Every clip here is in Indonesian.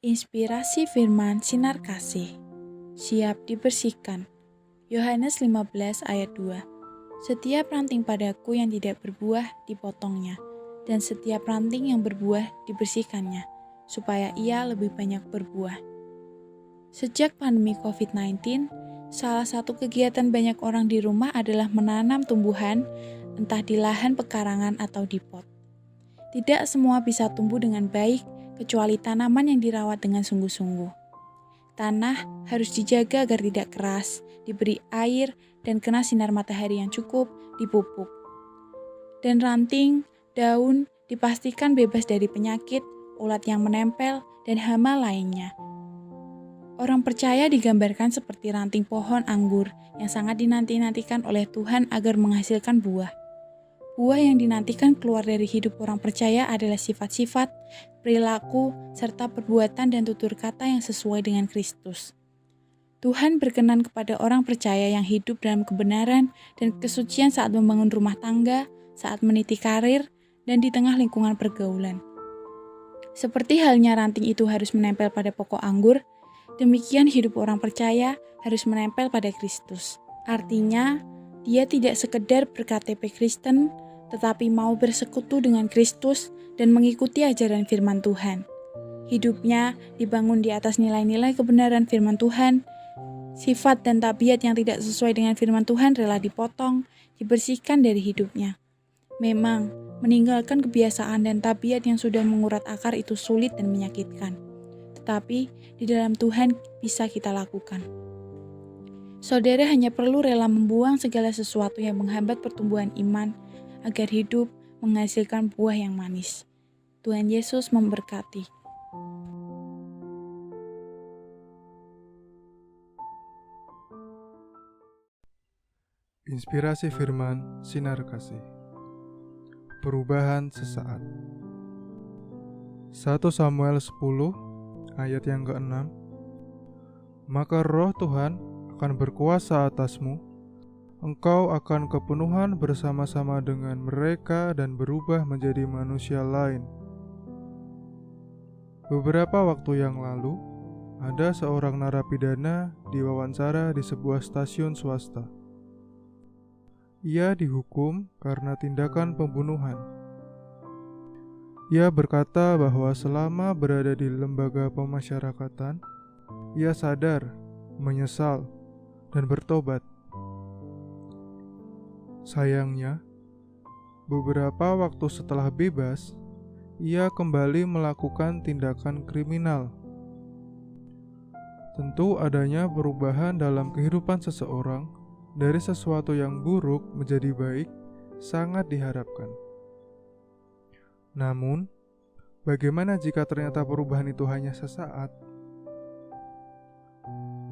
Inspirasi firman sinar kasih. Siap dibersihkan. Yohanes 15 ayat 2. Setiap ranting padaku yang tidak berbuah dipotongnya, dan setiap ranting yang berbuah dibersihkannya, supaya ia lebih banyak berbuah. Sejak pandemi COVID-19, salah satu kegiatan banyak orang di rumah adalah menanam tumbuhan, entah di lahan pekarangan atau di pot. Tidak semua bisa tumbuh dengan baik, kecuali tanaman yang dirawat dengan sungguh-sungguh. Tanah harus dijaga agar tidak keras, diberi air, dan kena sinar matahari yang cukup, dipupuk. Dan ranting, daun, dipastikan bebas dari penyakit, ulat yang menempel, dan hama lainnya. Orang percaya digambarkan seperti ranting pohon anggur yang sangat dinanti-nantikan oleh Tuhan agar menghasilkan buah. Buah yang dinantikan keluar dari hidup orang percaya adalah sifat-sifat, perilaku, serta perbuatan dan tutur kata yang sesuai dengan Kristus. Tuhan berkenan kepada orang percaya yang hidup dalam kebenaran dan kesucian saat membangun rumah tangga, saat meniti karir, dan di tengah lingkungan pergaulan. Seperti halnya ranting itu harus menempel pada pokok anggur, demikian hidup orang percaya harus menempel pada Kristus. Artinya, dia tidak sekedar berKTP Kristen, tetapi mau bersekutu dengan Kristus dan mengikuti ajaran firman Tuhan. Hidupnya dibangun di atas nilai-nilai kebenaran firman Tuhan. Sifat dan tabiat yang tidak sesuai dengan firman Tuhan rela dipotong, dibersihkan dari hidupnya. Memang, meninggalkan kebiasaan dan tabiat yang sudah mengurat akar itu sulit dan menyakitkan. Tetapi, di dalam Tuhan bisa kita lakukan. Saudara hanya perlu rela membuang segala sesuatu yang menghambat pertumbuhan iman, agar hidup menghasilkan buah yang manis. Tuhan Yesus memberkati. Inspirasi firman sinar kasih. Perubahan sesaat. 1 Samuel 10 ayat yang ke-6. Maka roh Tuhan akan berkuasa atasmu, engkau akan kepenuhan bersama-sama dengan mereka dan berubah menjadi manusia lain. Beberapa waktu yang lalu, ada seorang narapidana diwawancara di sebuah stasiun swasta. Ia dihukum karena tindakan pembunuhan. Ia berkata bahwa selama berada di lembaga pemasyarakatan, ia sadar, menyesal, dan bertobat. Sayangnya, beberapa waktu setelah bebas, ia kembali melakukan tindakan kriminal. Tentu adanya perubahan dalam kehidupan seseorang dari sesuatu yang buruk menjadi baik sangat diharapkan. Namun, bagaimana jika ternyata perubahan itu hanya sesaat?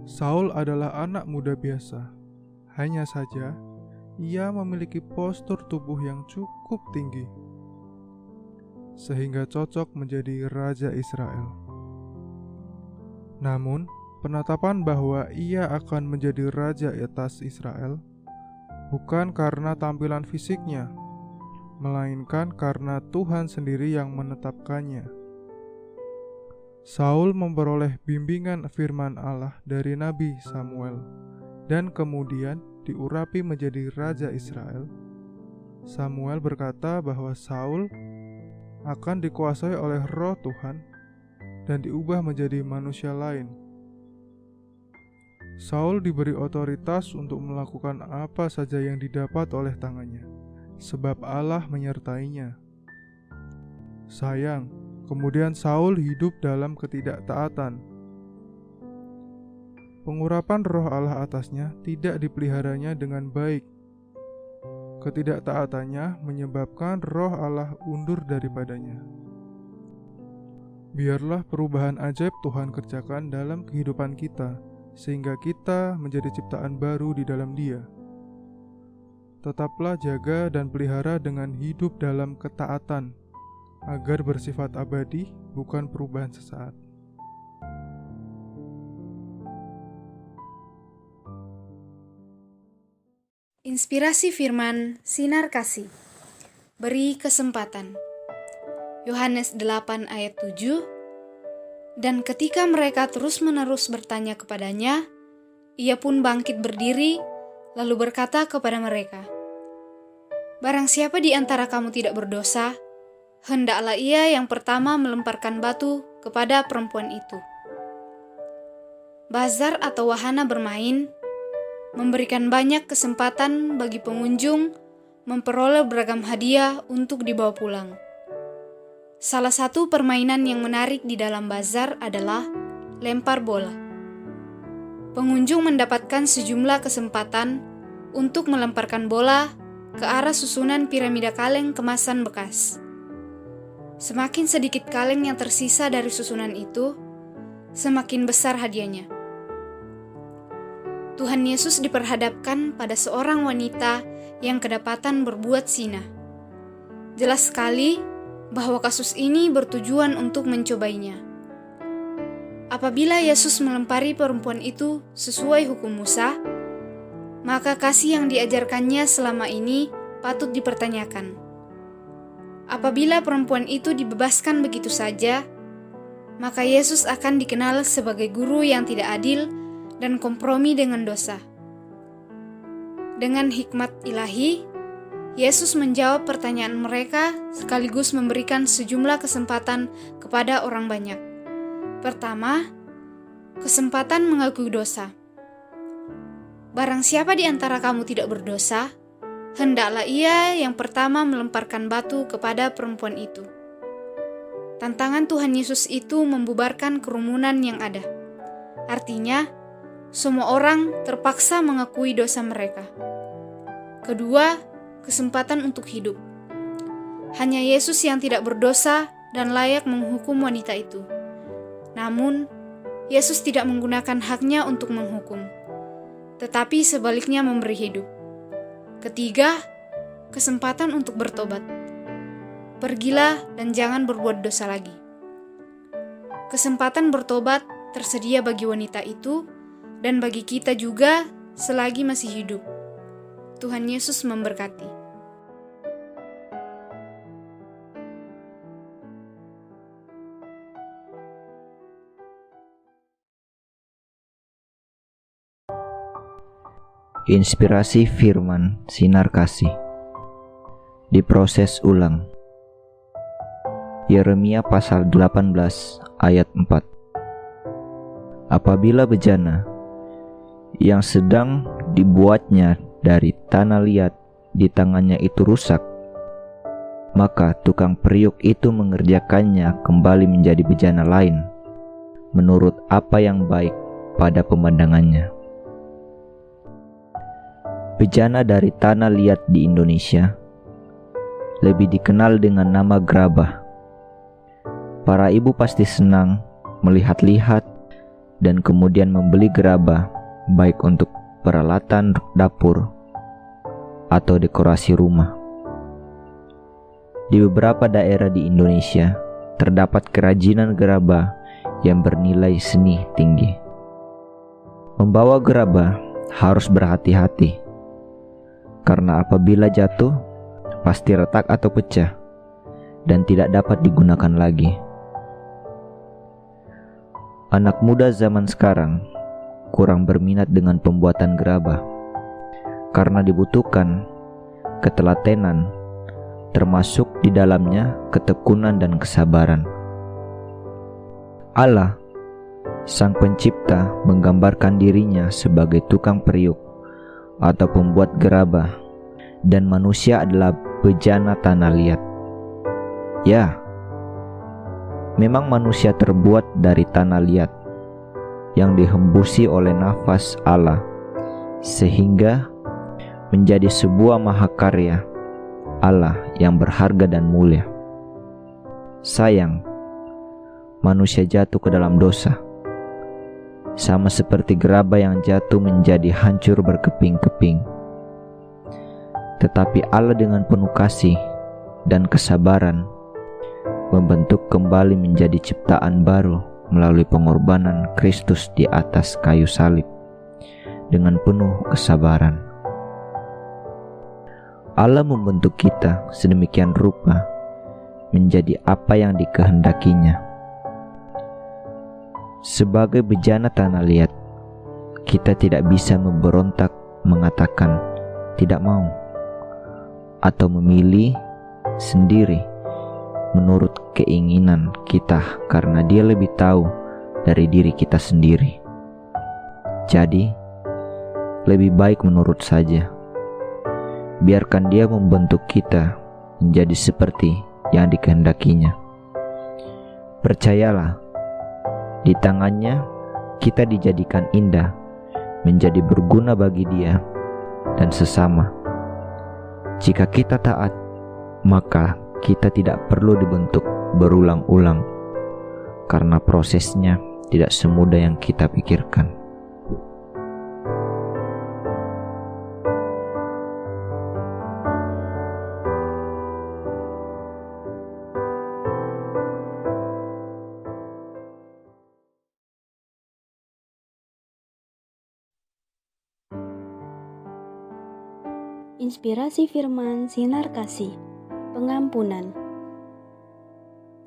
Saul adalah anak muda biasa. Hanya saja, ia memiliki postur tubuh yang cukup tinggi, sehingga cocok menjadi raja Israel. Namun, penetapan bahwa ia akan menjadi raja atas Israel bukan karena tampilan fisiknya, melainkan karena Tuhan sendiri yang menetapkannya. Saul memperoleh bimbingan firman Allah dari Nabi Samuel dan kemudian diurapi menjadi raja Israel. Samuel berkata bahwa Saul akan dikuasai oleh roh Tuhan dan diubah menjadi manusia lain. Saul diberi otoritas untuk melakukan apa saja yang didapat oleh tangannya, sebab Allah menyertainya. Sayang, kemudian Saul hidup dalam ketidaktaatan. Pengurapan roh Allah atasnya tidak dipeliharanya dengan baik. Ketidaktaatannya menyebabkan roh Allah undur daripadanya. Biarlah perubahan ajaib Tuhan kerjakan dalam kehidupan kita, sehingga kita menjadi ciptaan baru di dalam Dia. Tetaplah jaga dan pelihara dengan hidup dalam ketaatan, agar bersifat abadi, bukan perubahan sesaat. Inspirasi firman sinar kasih. Beri kesempatan. Yohanes 8 ayat 7. Dan ketika mereka terus-menerus bertanya kepadanya, ia pun bangkit berdiri, lalu berkata kepada mereka, "Barang siapa di antara kamu tidak berdosa, hendaklah ia yang pertama melemparkan batu kepada perempuan itu." Bazar atau wahana bermain memberikan banyak kesempatan bagi pengunjung memperoleh beragam hadiah untuk dibawa pulang. Salah satu permainan yang menarik di dalam bazar adalah lempar bola. Pengunjung mendapatkan sejumlah kesempatan untuk melemparkan bola ke arah susunan piramida kaleng kemasan bekas. Semakin sedikit kaleng yang tersisa dari susunan itu, semakin besar hadiahnya. Tuhan Yesus diperhadapkan pada seorang wanita yang kedapatan berbuat zina. Jelas sekali bahwa kasus ini bertujuan untuk mencobainya. Apabila Yesus melempari perempuan itu sesuai hukum Musa, maka kasih yang diajarkannya selama ini patut dipertanyakan. Apabila perempuan itu dibebaskan begitu saja, maka Yesus akan dikenal sebagai guru yang tidak adil dan kompromi dengan dosa. Dengan hikmat ilahi, Yesus menjawab pertanyaan mereka sekaligus memberikan sejumlah kesempatan kepada orang banyak. Pertama, kesempatan mengakui dosa. Barang siapa di antara kamu tidak berdosa, hendaklah ia yang pertama melemparkan batu kepada perempuan itu. Tantangan Tuhan Yesus itu membubarkan kerumunan yang ada. Artinya, semua orang terpaksa mengakui dosa mereka. Kedua, kesempatan untuk hidup. Hanya Yesus yang tidak berdosa dan layak menghukum wanita itu. Namun, Yesus tidak menggunakan haknya untuk menghukum, tetapi sebaliknya memberi hidup. Ketiga, kesempatan untuk bertobat. Pergilah dan jangan berbuat dosa lagi. Kesempatan bertobat tersedia bagi wanita itu dan bagi kita juga selagi masih hidup. Tuhan Yesus memberkati. Inspirasi firman sinar kasih. Diproses ulang. Yeremia pasal 18 ayat 4. Apabila bejana yang sedang dibuatnya dari tanah liat di tangannya itu rusak, maka tukang periuk itu mengerjakannya kembali menjadi bejana lain, menurut apa yang baik pada pemandangannya. Bejana dari tanah liat di Indonesia lebih dikenal dengan nama gerabah. Para ibu pasti senang melihat-lihat dan kemudian membeli gerabah, baik untuk peralatan dapur atau dekorasi rumah. Di beberapa daerah di Indonesia terdapat kerajinan gerabah yang bernilai seni tinggi. Membawa gerabah harus berhati-hati, karena apabila jatuh pasti retak atau pecah dan tidak dapat digunakan lagi. Anak muda zaman sekarang kurang berminat dengan pembuatan gerabah karena dibutuhkan ketelatenan, termasuk di dalamnya ketekunan dan kesabaran. Allah, Sang Pencipta, menggambarkan dirinya sebagai tukang periuk atau pembuat gerabah, dan manusia adalah bejana tanah liat. Ya, memang manusia terbuat dari tanah liat yang dihembusi oleh nafas Allah sehingga menjadi sebuah mahakarya Allah yang berharga dan mulia. Sayang, manusia jatuh ke dalam dosa, sama seperti gerabah yang jatuh menjadi hancur berkeping-keping. Tetapi Allah dengan penuh kasih dan kesabaran membentuk kembali menjadi ciptaan baru melalui pengorbanan Kristus di atas kayu salib dengan penuh kesabaran. Allah membentuk kita sedemikian rupa menjadi apa yang dikehendakinya. Sebagai bejana tanah liat, kita tidak bisa memberontak mengatakan tidak mau atau memilih sendiri menurut keinginan kita karena dia lebih tahu dari diri kita sendiri. Jadi, lebih baik menurut saja. Biarkan dia membentuk kita menjadi seperti yang dikehendakinya. Percayalah, di tangannya kita dijadikan indah, menjadi berguna bagi dia dan sesama. Jika kita taat, maka kita tidak perlu dibentuk berulang-ulang, karena prosesnya tidak semudah yang kita pikirkan. Inspirasi firman sinar kasih, pengampunan.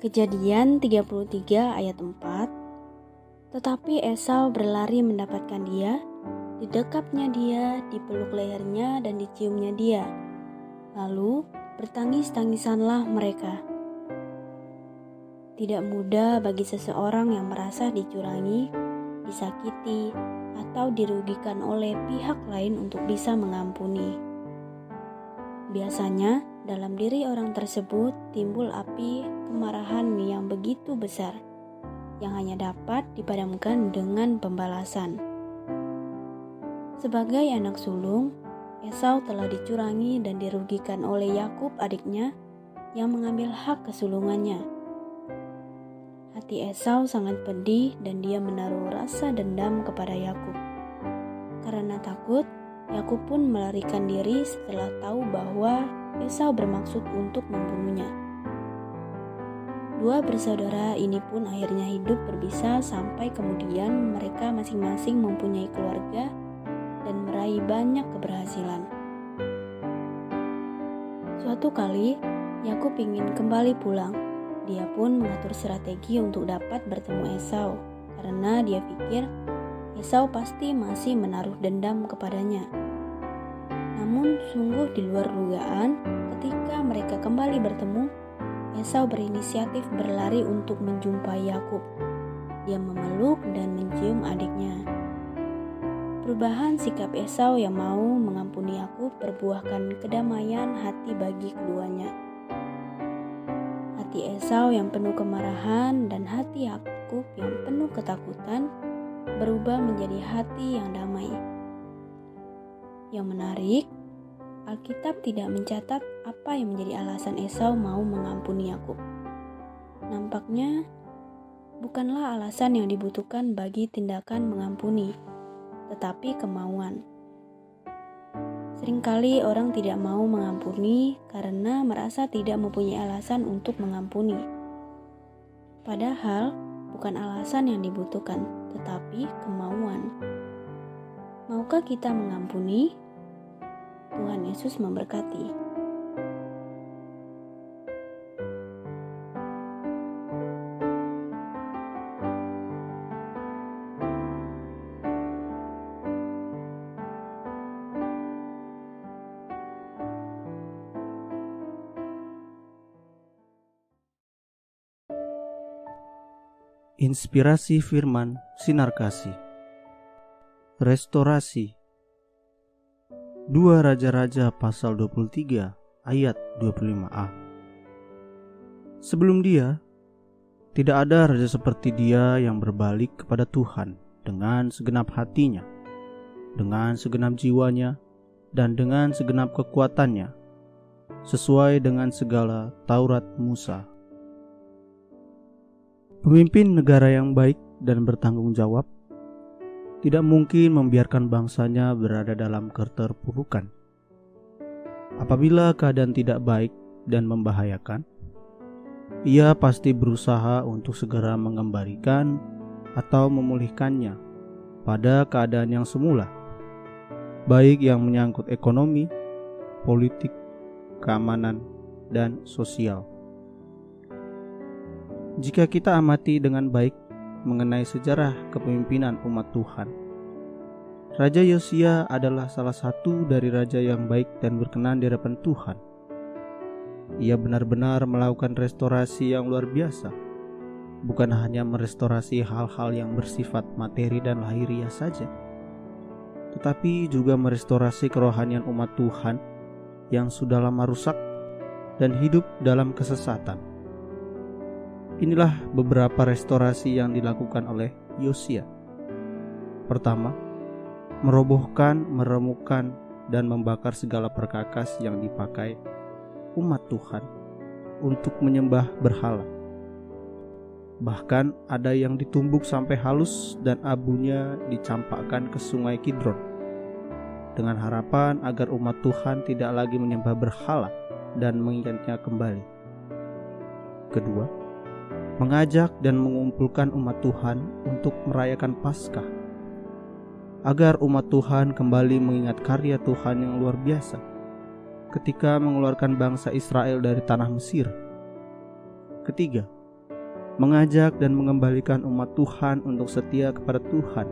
Kejadian 33 ayat 4. Tetapi Esau berlari mendapatkan dia, didekapnya dia, dipeluk lehernya dan diciumnya dia. Lalu bertangis-tangisanlah mereka. Tidak mudah bagi seseorang yang merasa dicurangi, disakiti, atau dirugikan oleh pihak lain untuk bisa mengampuni. Biasanya, dalam diri orang tersebut timbul api kemarahan yang begitu besar, yang hanya dapat dipadamkan dengan pembalasan. Sebagai anak sulung, Esau telah dicurangi dan dirugikan oleh Yakub adiknya yang mengambil hak kesulungannya. Hati Esau sangat pedih dan dia menaruh rasa dendam kepada Yakub. Karena takut, Yakub pun melarikan diri setelah tahu bahwa Esau bermaksud untuk membunuhnya. Dua bersaudara ini pun akhirnya hidup berpisah sampai kemudian mereka masing-masing mempunyai keluarga dan meraih banyak keberhasilan. Suatu kali, Yakub ingin kembali pulang. Dia pun mengatur strategi untuk dapat bertemu Esau karena dia pikir Esau pasti masih menaruh dendam kepadanya. Namun sungguh di luar dugaan, ketika mereka kembali bertemu, Esau berinisiatif berlari untuk menjumpai Yakub. Dia memeluk dan mencium adiknya. Perubahan sikap Esau yang mau mengampuni Yakub berbuahkan kedamaian hati bagi keduanya. Hati Esau yang penuh kemarahan dan hati Yakub yang penuh ketakutan berubah menjadi hati yang damai. Yang menarik, Alkitab tidak mencatat apa yang menjadi alasan Esau mau mengampuni Yakub. Nampaknya bukanlah alasan yang dibutuhkan bagi tindakan mengampuni, tetapi kemauan. Seringkali orang tidak mau mengampuni karena merasa tidak mempunyai alasan untuk mengampuni. Padahal bukan alasan yang dibutuhkan, tetapi kemauan. Maukah kita mengampuni? Tuhan Yesus memberkati. Inspirasi firman sinar kasih. Restorasi. 2 Raja-Raja pasal 23 ayat 25a. Sebelum dia, tidak ada raja seperti dia yang berbalik kepada Tuhan dengan segenap hatinya, dengan segenap jiwanya, dan dengan segenap kekuatannya, sesuai dengan segala Taurat Musa. Pemimpin negara yang baik dan bertanggung jawab tidak mungkin membiarkan bangsanya berada dalam keterpurukan. Apabila keadaan tidak baik dan membahayakan, ia pasti berusaha untuk segera mengembalikan atau memulihkannya pada keadaan yang semula, baik yang menyangkut ekonomi, politik, keamanan, dan sosial. Jika kita amati dengan baik mengenai sejarah kepemimpinan umat Tuhan. Raja Yosia adalah salah satu dari raja yang baik dan berkenan di hadapan Tuhan. Ia benar-benar melakukan restorasi yang luar biasa, bukan hanya merestorasi hal-hal yang bersifat materi dan lahiriah saja, tetapi juga merestorasi kerohanian umat Tuhan yang sudah lama rusak dan hidup dalam kesesatan. Inilah beberapa restorasi yang dilakukan oleh Yosia. Pertama, merobohkan, meremukkan, dan membakar segala perkakas yang dipakai umat Tuhan untuk menyembah berhala. Bahkan ada yang ditumbuk sampai halus dan abunya dicampakkan ke sungai Kidron, dengan harapan agar umat Tuhan tidak lagi menyembah berhala dan mengingatnya kembali. Kedua, mengajak dan mengumpulkan umat Tuhan untuk merayakan Paskah, agar umat Tuhan kembali mengingat karya Tuhan yang luar biasa ketika mengeluarkan bangsa Israel dari tanah Mesir. Ketiga, mengajak dan mengembalikan umat Tuhan untuk setia kepada Tuhan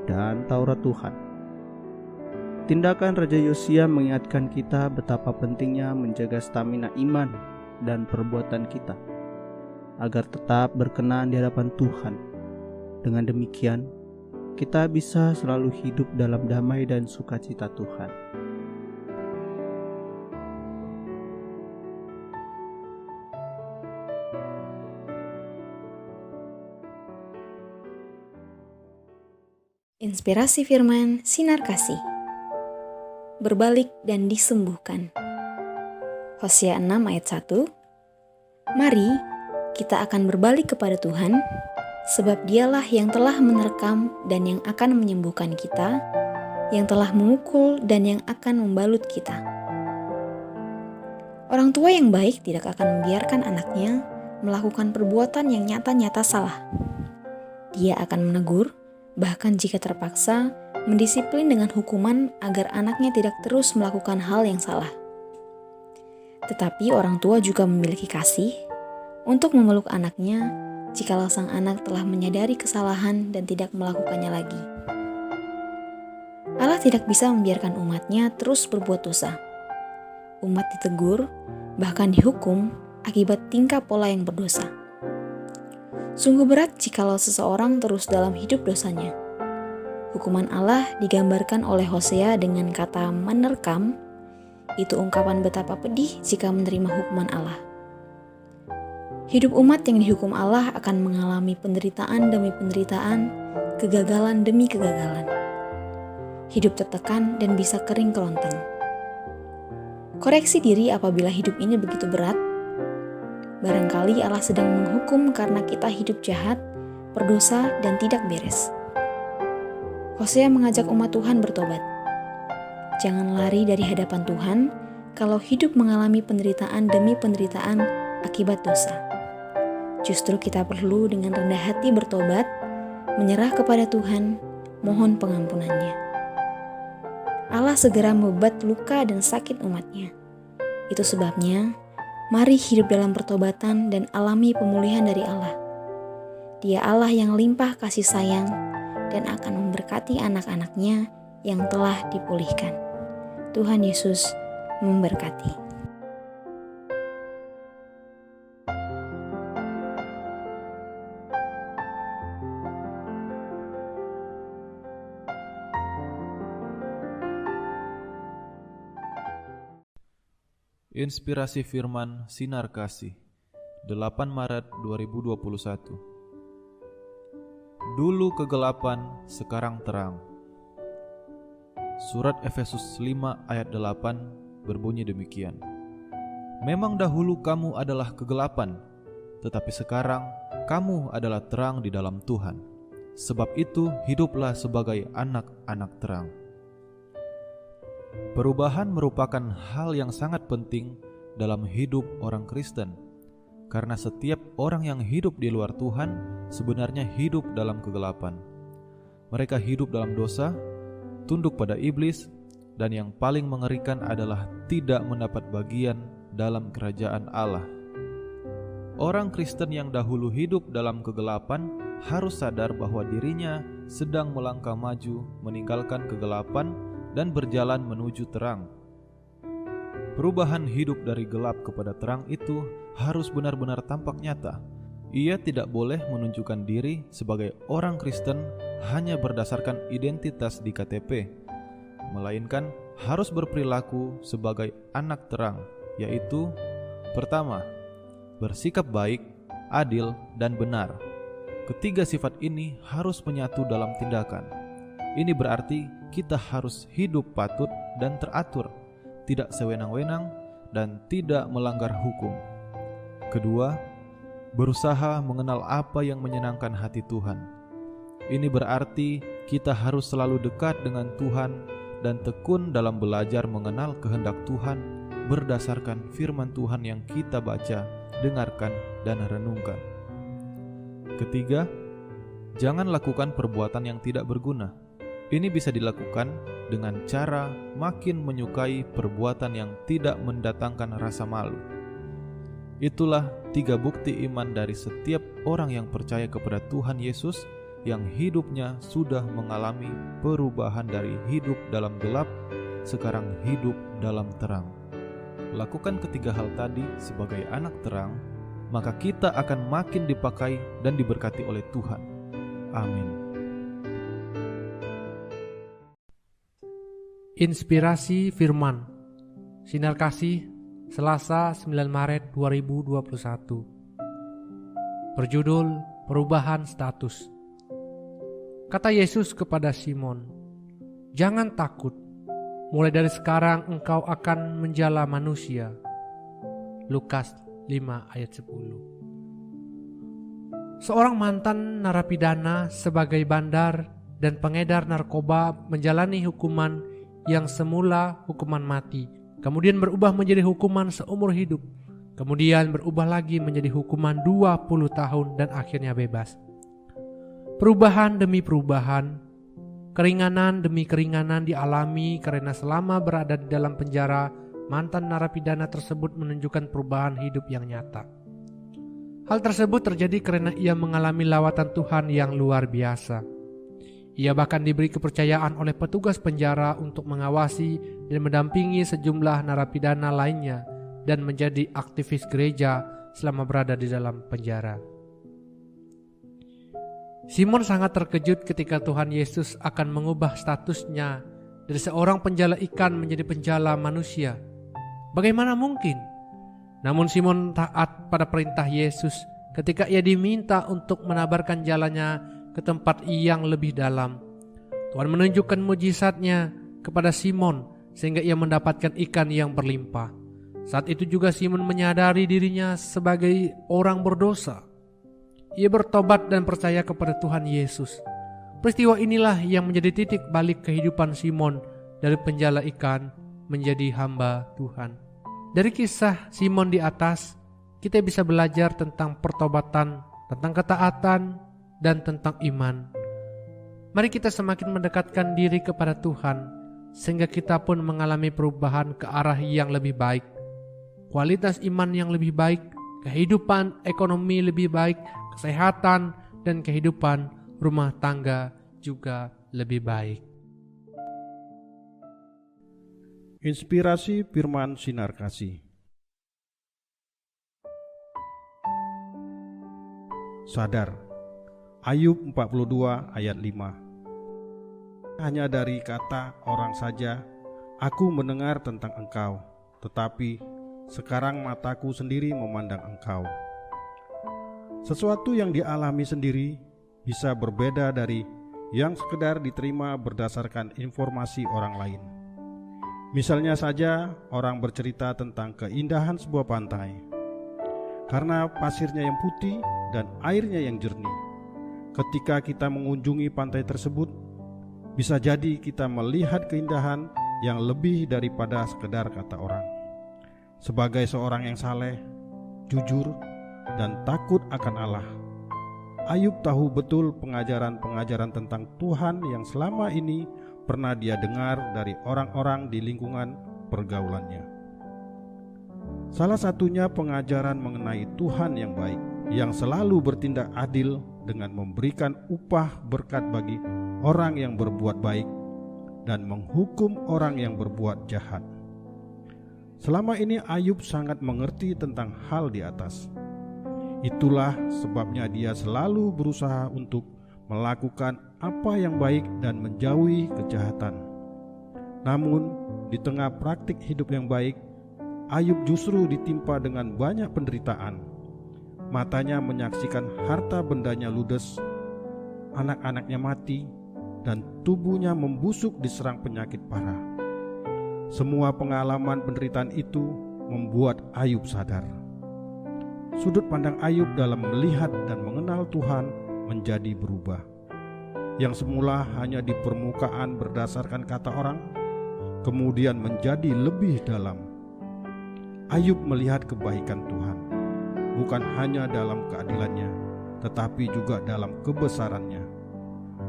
dan Taurat Tuhan. Tindakan Raja Yosia mengingatkan kita betapa pentingnya menjaga stamina iman dan perbuatan kita agar tetap berkenan di hadapan Tuhan. Dengan demikian, kita bisa selalu hidup dalam damai dan sukacita Tuhan. Inspirasi firman Sinar Kasih. Berbalik dan disembuhkan. Hosea 6 ayat 1. Mari kita akan berbalik kepada Tuhan, sebab dialah yang telah menerkam dan yang akan menyembuhkan kita, yang telah memukul dan yang akan membalut kita. Orang tua yang baik tidak akan membiarkan anaknya melakukan perbuatan yang nyata-nyata salah. Dia akan menegur, bahkan jika terpaksa, mendisiplin dengan hukuman agar anaknya tidak terus melakukan hal yang salah. Tetapi orang tua juga memiliki kasih untuk memeluk anaknya jikalau sang anak telah menyadari kesalahan dan tidak melakukannya lagi. Allah tidak bisa membiarkan umatnya terus berbuat dosa. Umat ditegur, bahkan dihukum akibat tingkah pola yang berdosa. Sungguh berat jikalau seseorang terus dalam hidup dosanya. Hukuman Allah digambarkan oleh Hosea dengan kata menerkam. Itu ungkapan betapa pedih jika menerima hukuman Allah. Hidup umat yang dihukum Allah akan mengalami penderitaan demi penderitaan, kegagalan demi kegagalan. Hidup tertekan dan bisa kering kerontang. Koreksi diri apabila hidup ini begitu berat. Barangkali Allah sedang menghukum karena kita hidup jahat, berdosa, dan tidak beres. Hosea mengajak umat Tuhan bertobat. Jangan lari dari hadapan Tuhan kalau hidup mengalami penderitaan demi penderitaan akibat dosa. Justru kita perlu dengan rendah hati bertobat, menyerah kepada Tuhan, mohon pengampunannya. Allah segera membebat luka dan sakit umatnya. Itu sebabnya, mari hidup dalam pertobatan dan alami pemulihan dari Allah. Dia Allah yang limpah kasih sayang dan akan memberkati anak-anaknya yang telah dipulihkan. Tuhan Yesus memberkati. Inspirasi firman Sinar Kasih 8 Maret 2021. Dulu kegelapan, sekarang terang. Surat Efesus 5 ayat 8 berbunyi demikian. Memang dahulu kamu adalah kegelapan, tetapi sekarang kamu adalah terang di dalam Tuhan. Sebab itu hiduplah sebagai anak-anak terang. Perubahan merupakan hal yang sangat penting dalam hidup orang Kristen, karena setiap orang yang hidup di luar Tuhan sebenarnya hidup dalam kegelapan. Mereka hidup dalam dosa, tunduk pada iblis, dan yang paling mengerikan adalah tidak mendapat bagian dalam kerajaan Allah. Orang Kristen yang dahulu hidup dalam kegelapan harus sadar bahwa dirinya sedang melangkah maju meninggalkan kegelapan dan berjalan menuju terang. Perubahan hidup dari gelap kepada terang itu harus benar-benar tampak nyata. Ia tidak boleh menunjukkan diri sebagai orang Kristen hanya berdasarkan identitas di KTP, melainkan harus berperilaku sebagai anak terang, yaitu pertama, bersikap baik, adil, dan benar. Ketiga sifat ini harus menyatu dalam tindakan. Ini berarti kita harus hidup patut dan teratur, tidak sewenang-wenang, dan tidak melanggar hukum. Kedua, berusaha mengenal apa yang menyenangkan hati Tuhan. Ini berarti kita harus selalu dekat dengan Tuhan dan tekun dalam belajar mengenal kehendak Tuhan berdasarkan firman Tuhan yang kita baca, dengarkan, dan renungkan. Ketiga, jangan lakukan perbuatan yang tidak berguna. Ini bisa dilakukan dengan cara makin menyukai perbuatan yang tidak mendatangkan rasa malu. Itulah 3 bukti iman dari setiap orang yang percaya kepada Tuhan Yesus yang hidupnya sudah mengalami perubahan dari hidup dalam gelap, sekarang hidup dalam terang. Lakukan ketiga hal tadi sebagai anak terang, maka kita akan makin dipakai dan diberkati oleh Tuhan. Amin. Inspirasi Firman Sinar Kasih, Selasa 9 Maret 2021. Berjudul Perubahan Status. Kata Yesus kepada Simon, "Jangan takut, mulai dari sekarang engkau akan menjala manusia." Lukas 5 ayat 10. Seorang mantan narapidana sebagai bandar dan pengedar narkoba menjalani hukuman yang semula hukuman mati, kemudian berubah menjadi hukuman seumur hidup, kemudian berubah lagi menjadi hukuman 20 tahun dan akhirnya bebas. Perubahan demi perubahan, keringanan demi keringanan dialami karena selama berada di dalam penjara, mantan narapidana tersebut menunjukkan perubahan hidup yang nyata. Hal tersebut terjadi karena ia mengalami lawatan Tuhan yang luar biasa. Ia bahkan diberi kepercayaan oleh petugas penjara untuk mengawasi dan mendampingi sejumlah narapidana lainnya dan menjadi aktivis gereja selama berada di dalam penjara. Simon sangat terkejut ketika Tuhan Yesus akan mengubah statusnya dari seorang penjala ikan menjadi penjala manusia. Bagaimana mungkin? Namun Simon taat pada perintah Yesus ketika ia diminta untuk menabarkan jalannya ke tempat yang lebih dalam. Tuhan menunjukkan mujizatnya kepada Simon sehingga ia mendapatkan ikan yang berlimpah. Saat itu juga Simon menyadari dirinya sebagai orang berdosa. Ia bertobat dan percaya kepada Tuhan Yesus. Peristiwa inilah yang menjadi titik balik kehidupan Simon dari penjala ikan menjadi hamba Tuhan. Dari kisah Simon di atas, kita bisa belajar tentang pertobatan, tentang ketaatan, dan tentang iman. Mari kita semakin mendekatkan diri kepada Tuhan, sehingga kita pun mengalami perubahan ke arah yang lebih baik. Kualitas iman yang lebih baik, kehidupan ekonomi lebih baik, kesehatan, dan kehidupan rumah tangga juga lebih baik. Inspirasi Firman Sinar Kasih. Sadar. Ayub 42 ayat 5. Hanya dari kata orang saja aku mendengar tentang engkau, tetapi sekarang mataku sendiri memandang engkau. Sesuatu yang dialami sendiri bisa berbeda dari yang sekedar diterima berdasarkan informasi orang lain. Misalnya saja orang bercerita tentang keindahan sebuah pantai. Karena pasirnya yang putih dan airnya yang jernih, ketika kita mengunjungi pantai tersebut, bisa jadi kita melihat keindahan yang lebih daripada sekedar kata orang. Sebagai seorang yang saleh, jujur, dan takut akan Allah, Ayub tahu betul pengajaran-pengajaran tentang Tuhan yang selama ini pernah dia dengar dari orang-orang di lingkungan pergaulannya. Salah satunya pengajaran mengenai Tuhan yang baik, yang selalu bertindak adil dengan memberikan upah berkat bagi orang yang berbuat baik dan menghukum orang yang berbuat jahat. Selama ini Ayub sangat mengerti tentang hal di atas. Itulah sebabnya dia selalu berusaha untuk melakukan apa yang baik dan menjauhi kejahatan. Namun, di tengah praktik hidup yang baik, Ayub justru ditimpa dengan banyak penderitaan. Matanya menyaksikan harta bendanya ludes, anak-anaknya mati, dan tubuhnya membusuk diserang penyakit parah. Semua pengalaman penderitaan itu membuat Ayub sadar. Sudut pandang Ayub dalam melihat dan mengenal Tuhan menjadi berubah. Yang semula hanya di permukaan berdasarkan kata orang, kemudian menjadi lebih dalam. Ayub melihat kebaikan Tuhan, bukan hanya dalam keadilannya, tetapi juga dalam kebesarannya.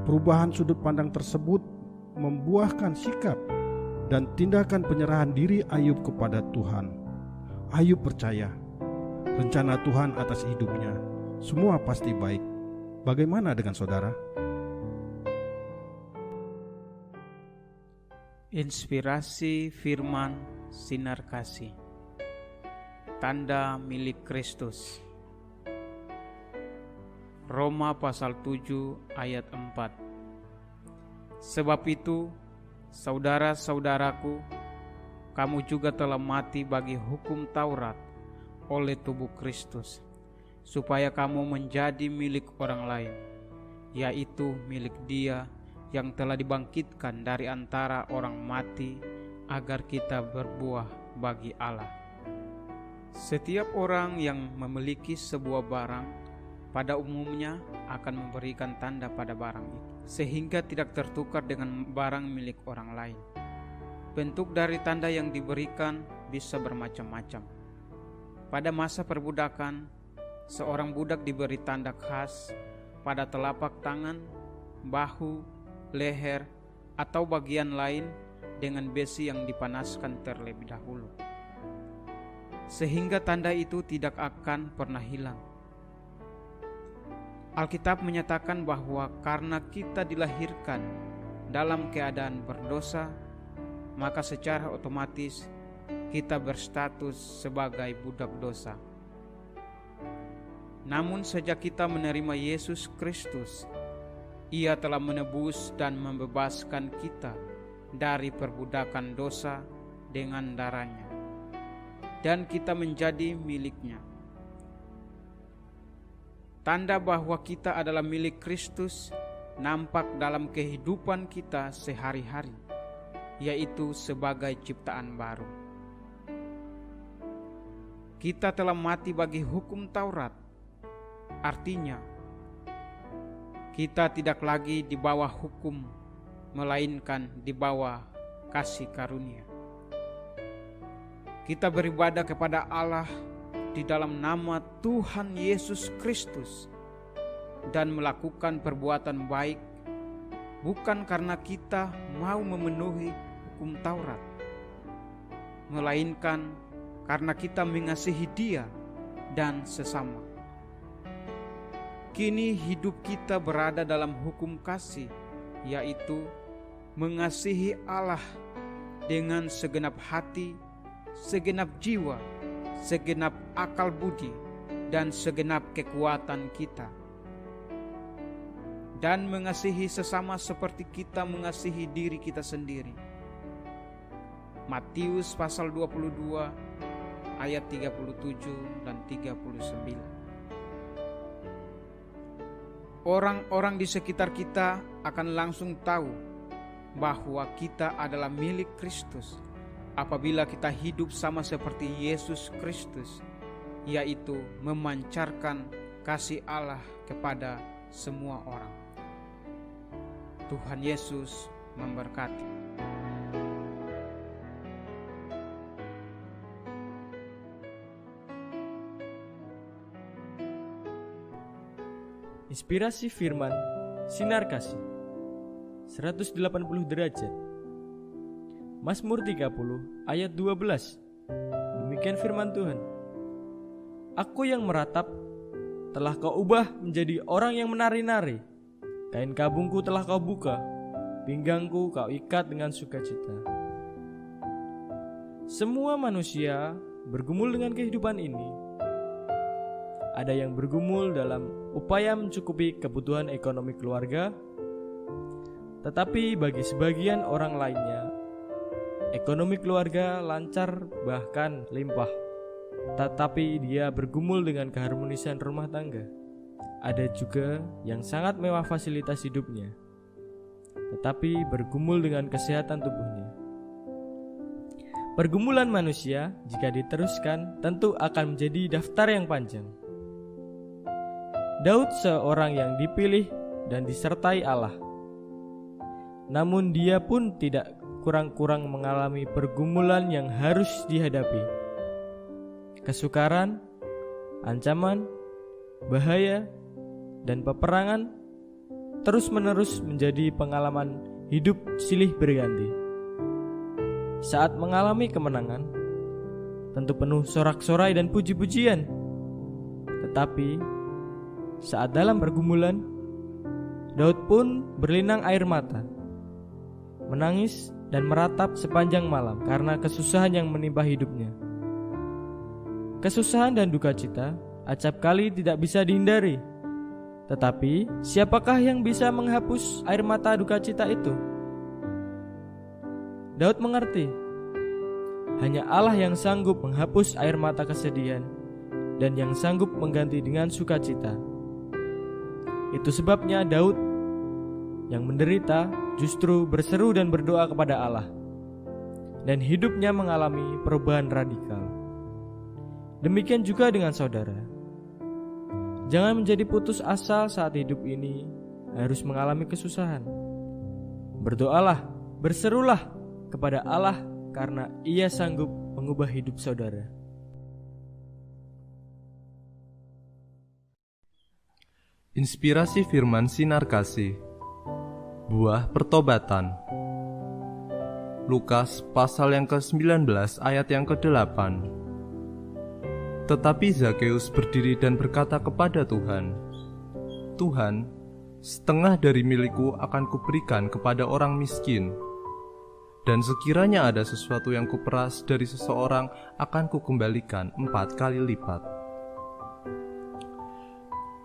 Perubahan sudut pandang tersebut membuahkan sikap dan tindakan penyerahan diri Ayub kepada Tuhan. Ayub percaya rencana Tuhan atas hidupnya semua pasti baik. Bagaimana dengan saudara? Inspirasi firman sinar kasih. Tanda milik Kristus. Roma pasal 7 ayat 4. Sebab itu, saudara-saudaraku, kamu juga telah mati bagi hukum Taurat oleh tubuh Kristus, supaya kamu menjadi milik orang lain, yaitu milik Dia yang telah dibangkitkan dari antara orang mati, agar kita berbuah bagi Allah. Setiap orang yang memiliki sebuah barang pada umumnya akan memberikan tanda pada barang itu, sehingga tidak tertukar dengan barang milik orang lain. Bentuk dari tanda yang diberikan bisa bermacam-macam. Pada masa perbudakan, seorang budak diberi tanda khas pada telapak tangan, bahu, leher, atau bagian lain dengan besi yang dipanaskan terlebih dahulu, sehingga tanda itu tidak akan pernah hilang. Alkitab menyatakan bahwa karena kita dilahirkan dalam keadaan berdosa, maka secara otomatis kita berstatus sebagai budak dosa. Namun sejak kita menerima Yesus Kristus, Ia telah menebus dan membebaskan kita dari perbudakan dosa dengan darah-Nya, dan kita menjadi milik-Nya. Tanda bahwa kita adalah milik Kristus nampak dalam kehidupan kita sehari-hari, yaitu sebagai ciptaan baru. Kita telah mati bagi hukum Taurat, artinya kita tidak lagi di bawah hukum, melainkan di bawah kasih karunia. Kita beribadah kepada Allah di dalam nama Tuhan Yesus Kristus dan melakukan perbuatan baik bukan karena kita mau memenuhi hukum Taurat, melainkan karena kita mengasihi Dia dan sesama. Kini hidup kita berada dalam hukum kasih, yaitu mengasihi Allah dengan segenap hati, segenap jiwa, segenap akal budi, dan segenap kekuatan kita, dan mengasihi sesama seperti kita mengasihi diri kita sendiri. Matius pasal 22 ayat 37 dan 39. Orang-orang di sekitar kita akan langsung tahu bahwa kita adalah milik Kristus apabila kita hidup sama seperti Yesus Kristus, yaitu memancarkan kasih Allah kepada semua orang. Tuhan Yesus memberkati. Inspirasi firman sinar kasih 180 derajat. Mazmur 30 ayat 12. Demikian firman Tuhan. Aku yang meratap telah kau ubah menjadi orang yang menari-nari. Kain kabungku telah kau buka, pinggangku kau ikat dengan sukacita. Semua manusia bergumul dengan kehidupan ini. Ada yang bergumul dalam upaya mencukupi kebutuhan ekonomi keluarga, tetapi bagi sebagian orang lainnya, ekonomi keluarga lancar bahkan limpah, tetapi dia bergumul dengan keharmonisan rumah tangga. Ada juga yang sangat mewah fasilitas hidupnya, tetapi bergumul dengan kesehatan tubuhnya. Pergumulan manusia jika diteruskan tentu akan menjadi daftar yang panjang. Daud seorang yang dipilih dan disertai Allah. Namun dia pun tidak kurang-kurang mengalami pergumulan yang harus dihadapi. Kesukaran, ancaman, bahaya, dan peperangan terus-menerus menjadi pengalaman hidup silih berganti. Saat mengalami kemenangan, tentu penuh sorak-sorai dan puji-pujian. Tetapi saat dalam pergumulan, Daud pun berlinang air mata, menangis dan meratap sepanjang malam karena kesusahan yang menimpa hidupnya. Kesusahan dan duka cita acap kali tidak bisa dihindari. Tetapi siapakah yang bisa menghapus air mata duka cita itu? Daud mengerti, hanya Allah yang sanggup menghapus air mata kesedihan dan yang sanggup mengganti dengan sukacita. Itu sebabnya Daud yang menderita justru berseru dan berdoa kepada Allah, dan hidupnya mengalami perubahan radikal. Demikian juga dengan saudara. Jangan menjadi putus asa saat hidup ini harus mengalami kesusahan. Berdoalah, berserulah kepada Allah karena Ia sanggup mengubah hidup saudara. Inspirasi firman sinar kasih. Buah pertobatan. Lukas pasal yang ke-19 ayat yang ke-8. Tetapi Zakeus berdiri dan berkata kepada Tuhan, Tuhan, setengah dari milikku akan kuberikan kepada orang miskin. Dan sekiranya ada sesuatu yang kuperas dari seseorang, akan kukembalikan 4 kali lipat.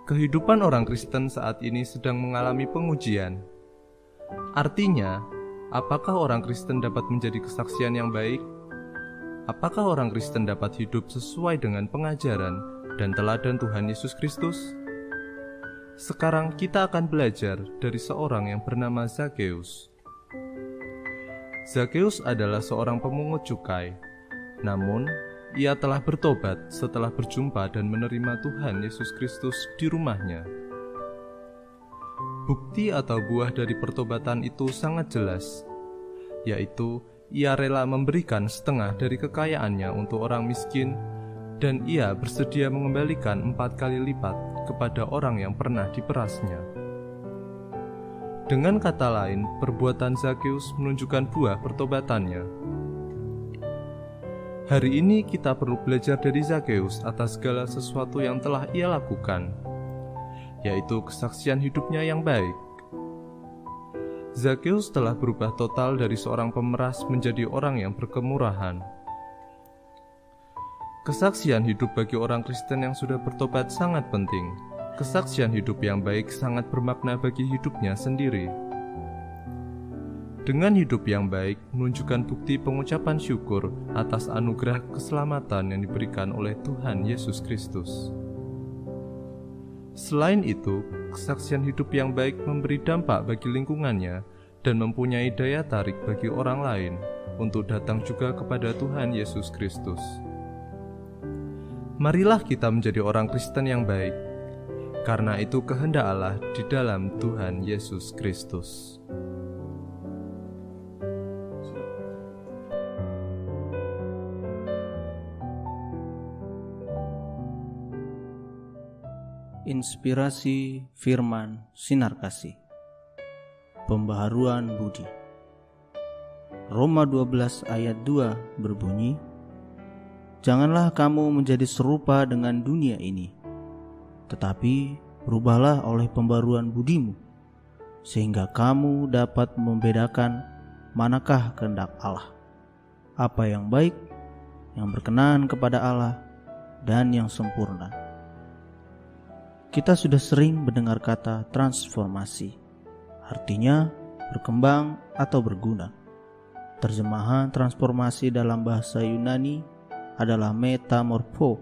Kehidupan orang Kristen saat ini sedang mengalami pengujian. Artinya, apakah orang Kristen dapat menjadi kesaksian yang baik? Apakah orang Kristen dapat hidup sesuai dengan pengajaran dan teladan Tuhan Yesus Kristus? Sekarang kita akan belajar dari seorang yang bernama Zakeus. Zakeus adalah seorang pemungut cukai, namun ia telah bertobat setelah berjumpa dan menerima Tuhan Yesus Kristus di rumahnya. Bukti atau buah dari pertobatan itu sangat jelas, yaitu ia rela memberikan setengah dari kekayaannya untuk orang miskin, dan ia bersedia mengembalikan 4 kali lipat kepada orang yang pernah diperasnya. Dengan kata lain, perbuatan Zakeus menunjukkan buah pertobatannya. Hari ini kita perlu belajar dari Zakeus atas segala sesuatu yang telah ia lakukan, yaitu kesaksian hidupnya yang baik. Zakeus telah berubah total dari seorang pemeras menjadi orang yang berkemurahan. Kesaksian hidup bagi orang Kristen yang sudah bertobat sangat penting. Kesaksian hidup yang baik sangat bermakna bagi hidupnya sendiri. Dengan hidup yang baik, menunjukkan bukti pengucapan syukur atas anugerah keselamatan yang diberikan oleh Tuhan Yesus Kristus. Selain itu, kesaksian hidup yang baik memberi dampak bagi lingkungannya dan mempunyai daya tarik bagi orang lain untuk datang juga kepada Tuhan Yesus Kristus. Marilah kita menjadi orang Kristen yang baik, karena itu kehendak Allah di dalam Tuhan Yesus Kristus. Inspirasi firman sinar kasih. Pembaharuan budi. Roma 12 ayat 2 berbunyi, Janganlah kamu menjadi serupa dengan dunia ini, tetapi berubahlah oleh pembaruan budimu, sehingga kamu dapat membedakan manakah kehendak Allah, apa yang baik, yang berkenan kepada Allah, dan yang sempurna. Kita sudah sering mendengar kata transformasi, artinya berkembang atau berguna. Terjemahan transformasi dalam bahasa Yunani adalah metamorpho,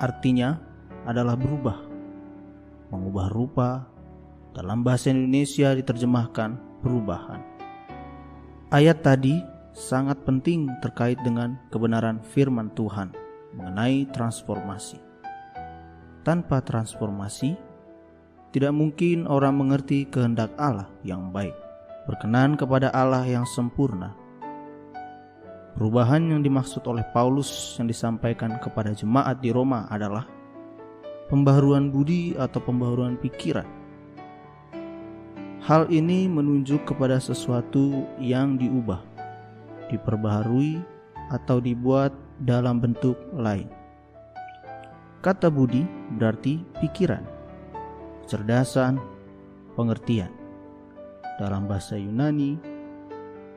artinya adalah berubah, mengubah rupa. Dalam bahasa Indonesia diterjemahkan perubahan. Ayat tadi sangat penting terkait dengan kebenaran firman Tuhan mengenai transformasi. Tanpa transformasi, tidak mungkin orang mengerti kehendak Allah yang baik, berkenan kepada Allah yang sempurna. Perubahan yang dimaksud oleh Paulus yang disampaikan kepada jemaat di Roma adalah pembaharuan budi atau pembaharuan pikiran. Hal ini menunjuk kepada sesuatu yang diubah, diperbaharui, atau dibuat dalam bentuk lain. Kata budi berarti pikiran, kecerdasan, pengertian. Dalam bahasa Yunani,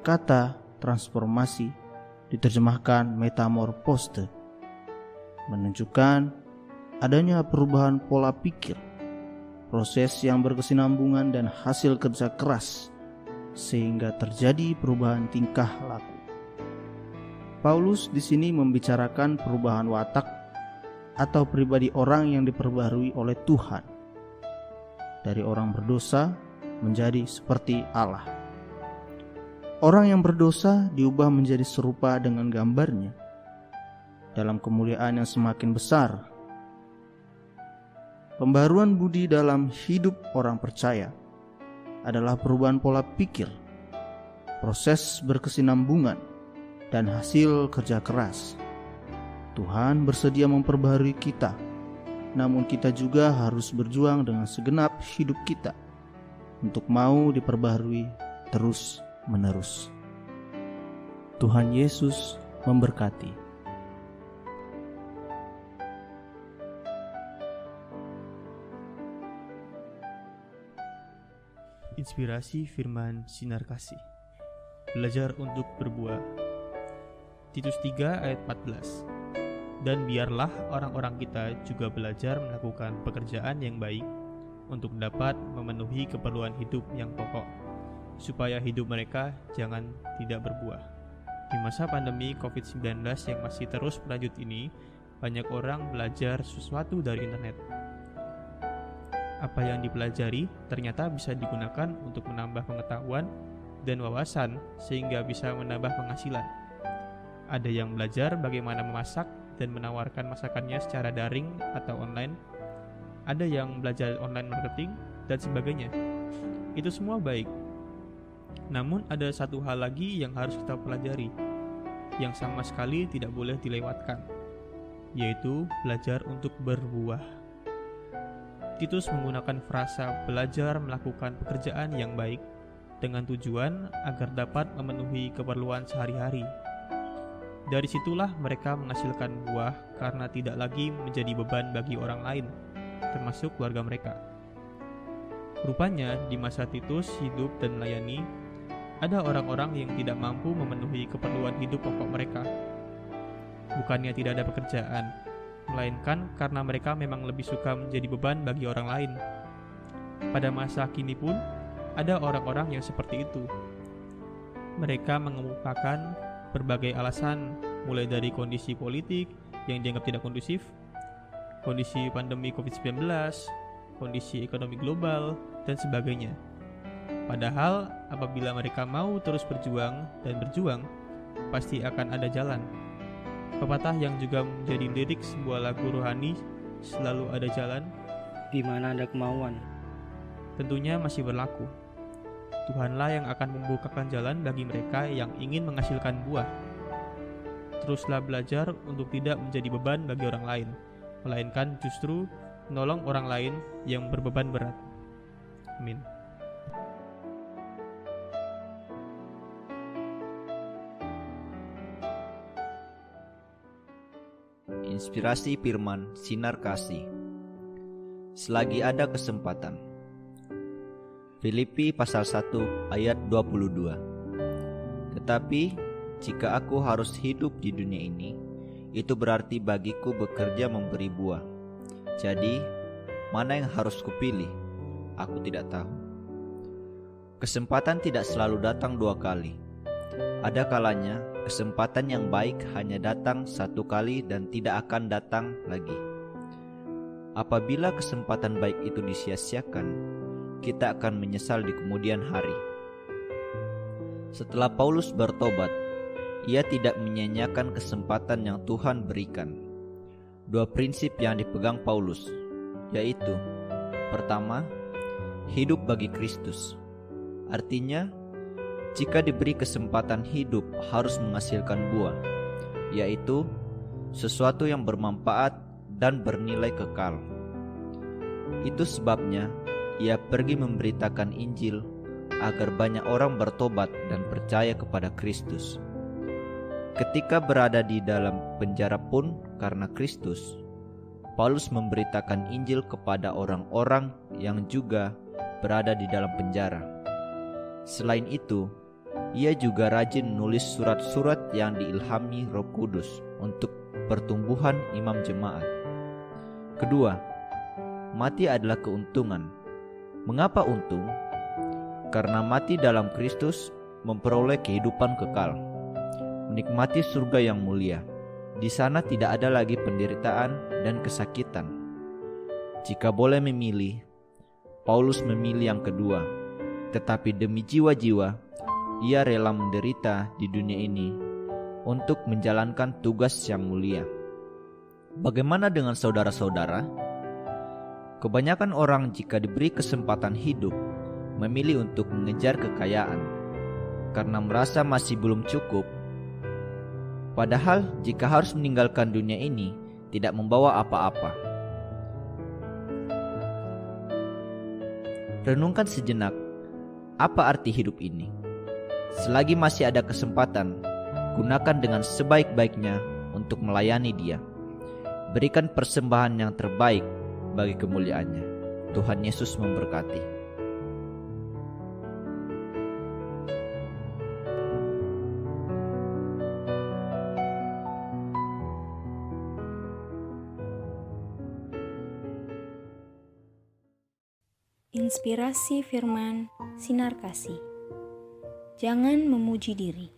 kata transformasi diterjemahkan metamorphose, menunjukkan adanya perubahan pola pikir, proses yang berkesinambungan dan hasil kerja keras, sehingga terjadi perubahan tingkah laku. Paulus di sini membicarakan perubahan watak atau pribadi orang yang diperbarui oleh Tuhan, dari orang berdosa menjadi seperti Allah. Orang yang berdosa diubah menjadi serupa dengan gambarnya dalam kemuliaan yang semakin besar. Pembaruan budi dalam hidup orang percaya adalah perubahan pola pikir, proses berkesinambungan, dan hasil kerja keras. Tuhan bersedia memperbaharui kita, namun kita juga harus berjuang dengan segenap hidup kita untuk mau diperbaharui terus-menerus. Tuhan Yesus memberkati. Inspirasi firman sinar kasih. Belajar untuk berbuah. Titus 3 ayat 14. Dan biarlah orang-orang kita juga belajar melakukan pekerjaan yang baik untuk dapat memenuhi keperluan hidup yang pokok, supaya hidup mereka jangan tidak berbuah. Di masa pandemi COVID-19 yang masih terus berlanjut ini, banyak orang belajar sesuatu dari internet. Apa yang dipelajari ternyata bisa digunakan untuk menambah pengetahuan dan wawasan sehingga bisa menambah penghasilan. Ada yang belajar bagaimana memasak dan menawarkan masakannya secara daring atau online. Ada yang belajar online marketing dan sebagainya. Itu semua baik. Namun ada satu hal lagi yang harus kita pelajari, yang sama sekali tidak boleh dilewatkan, yaitu belajar untuk berbuah. Titus menggunakan frasa belajar melakukan pekerjaan yang baik dengan tujuan agar dapat memenuhi keperluan sehari-hari. Dari situlah mereka menghasilkan buah karena tidak lagi menjadi beban bagi orang lain, termasuk keluarga mereka. Rupanya di masa Titus hidup dan melayani, ada orang-orang yang tidak mampu memenuhi keperluan hidup pokok mereka. Bukannya tidak ada pekerjaan, melainkan karena mereka memang lebih suka menjadi beban bagi orang lain. Pada masa kini pun, ada orang-orang yang seperti itu. Mereka mengemukakan berbagai alasan, mulai dari kondisi politik yang dianggap tidak kondusif, kondisi pandemi COVID-19, kondisi ekonomi global, dan sebagainya. Padahal apabila mereka mau terus berjuang dan berjuang, pasti akan ada jalan. Pepatah yang juga menjadi lirik sebuah lagu rohani, selalu ada jalan di mana ada kemauan, tentunya masih berlaku. Tuhanlah yang akan membukakan jalan bagi mereka yang ingin menghasilkan buah. Teruslah belajar untuk tidak menjadi beban bagi orang lain, melainkan justru menolong orang lain yang berbeban berat. Amin. Inspirasi firman sinar kasih. Selagi ada kesempatan. Filipi pasal 1 ayat 22. Tetapi jika aku harus hidup di dunia ini, itu berarti bagiku bekerja memberi buah. Jadi, mana yang harus kupilih? Aku tidak tahu. Kesempatan tidak selalu datang 2 kali. Ada kalanya kesempatan yang baik hanya datang 1 kali dan tidak akan datang lagi. Apabila kesempatan baik itu disia-siakan, kita akan menyesal di kemudian hari. Setelah Paulus bertobat, ia tidak menyia-nyiakan kesempatan yang Tuhan berikan. 2 prinsip yang dipegang Paulus, yaitu: pertama, hidup bagi Kristus. Artinya, jika diberi kesempatan hidup harus menghasilkan buah, yaitu sesuatu yang bermanfaat dan bernilai kekal. Itu sebabnya ia pergi memberitakan Injil agar banyak orang bertobat dan percaya kepada Kristus. Ketika berada di dalam penjara pun karena Kristus, Paulus memberitakan Injil kepada orang-orang yang juga berada di dalam penjara. Selain itu, ia juga rajin menulis surat-surat yang diilhami Roh Kudus untuk pertumbuhan imam jemaat. Kedua, mati adalah keuntungan. Mengapa untung? Karena mati dalam Kristus memperoleh kehidupan kekal, menikmati surga yang mulia. Di sana tidak ada lagi penderitaan dan kesakitan. Jika boleh memilih, Paulus memilih yang kedua. Tetapi demi jiwa-jiwa, ia rela menderita di dunia ini untuk menjalankan tugas yang mulia. Bagaimana dengan saudara-saudara? Kebanyakan orang jika diberi kesempatan hidup memilih untuk mengejar kekayaan karena merasa masih belum cukup. Padahal jika harus meninggalkan dunia ini tidak membawa apa-apa. Renungkan sejenak, apa arti hidup ini? Selagi masih ada kesempatan, gunakan dengan sebaik-baiknya untuk melayani Dia. Berikan persembahan yang terbaik bagi kemuliaannya. Tuhan Yesus memberkati. Inspirasi firman sinar kasih. Jangan memuji diri.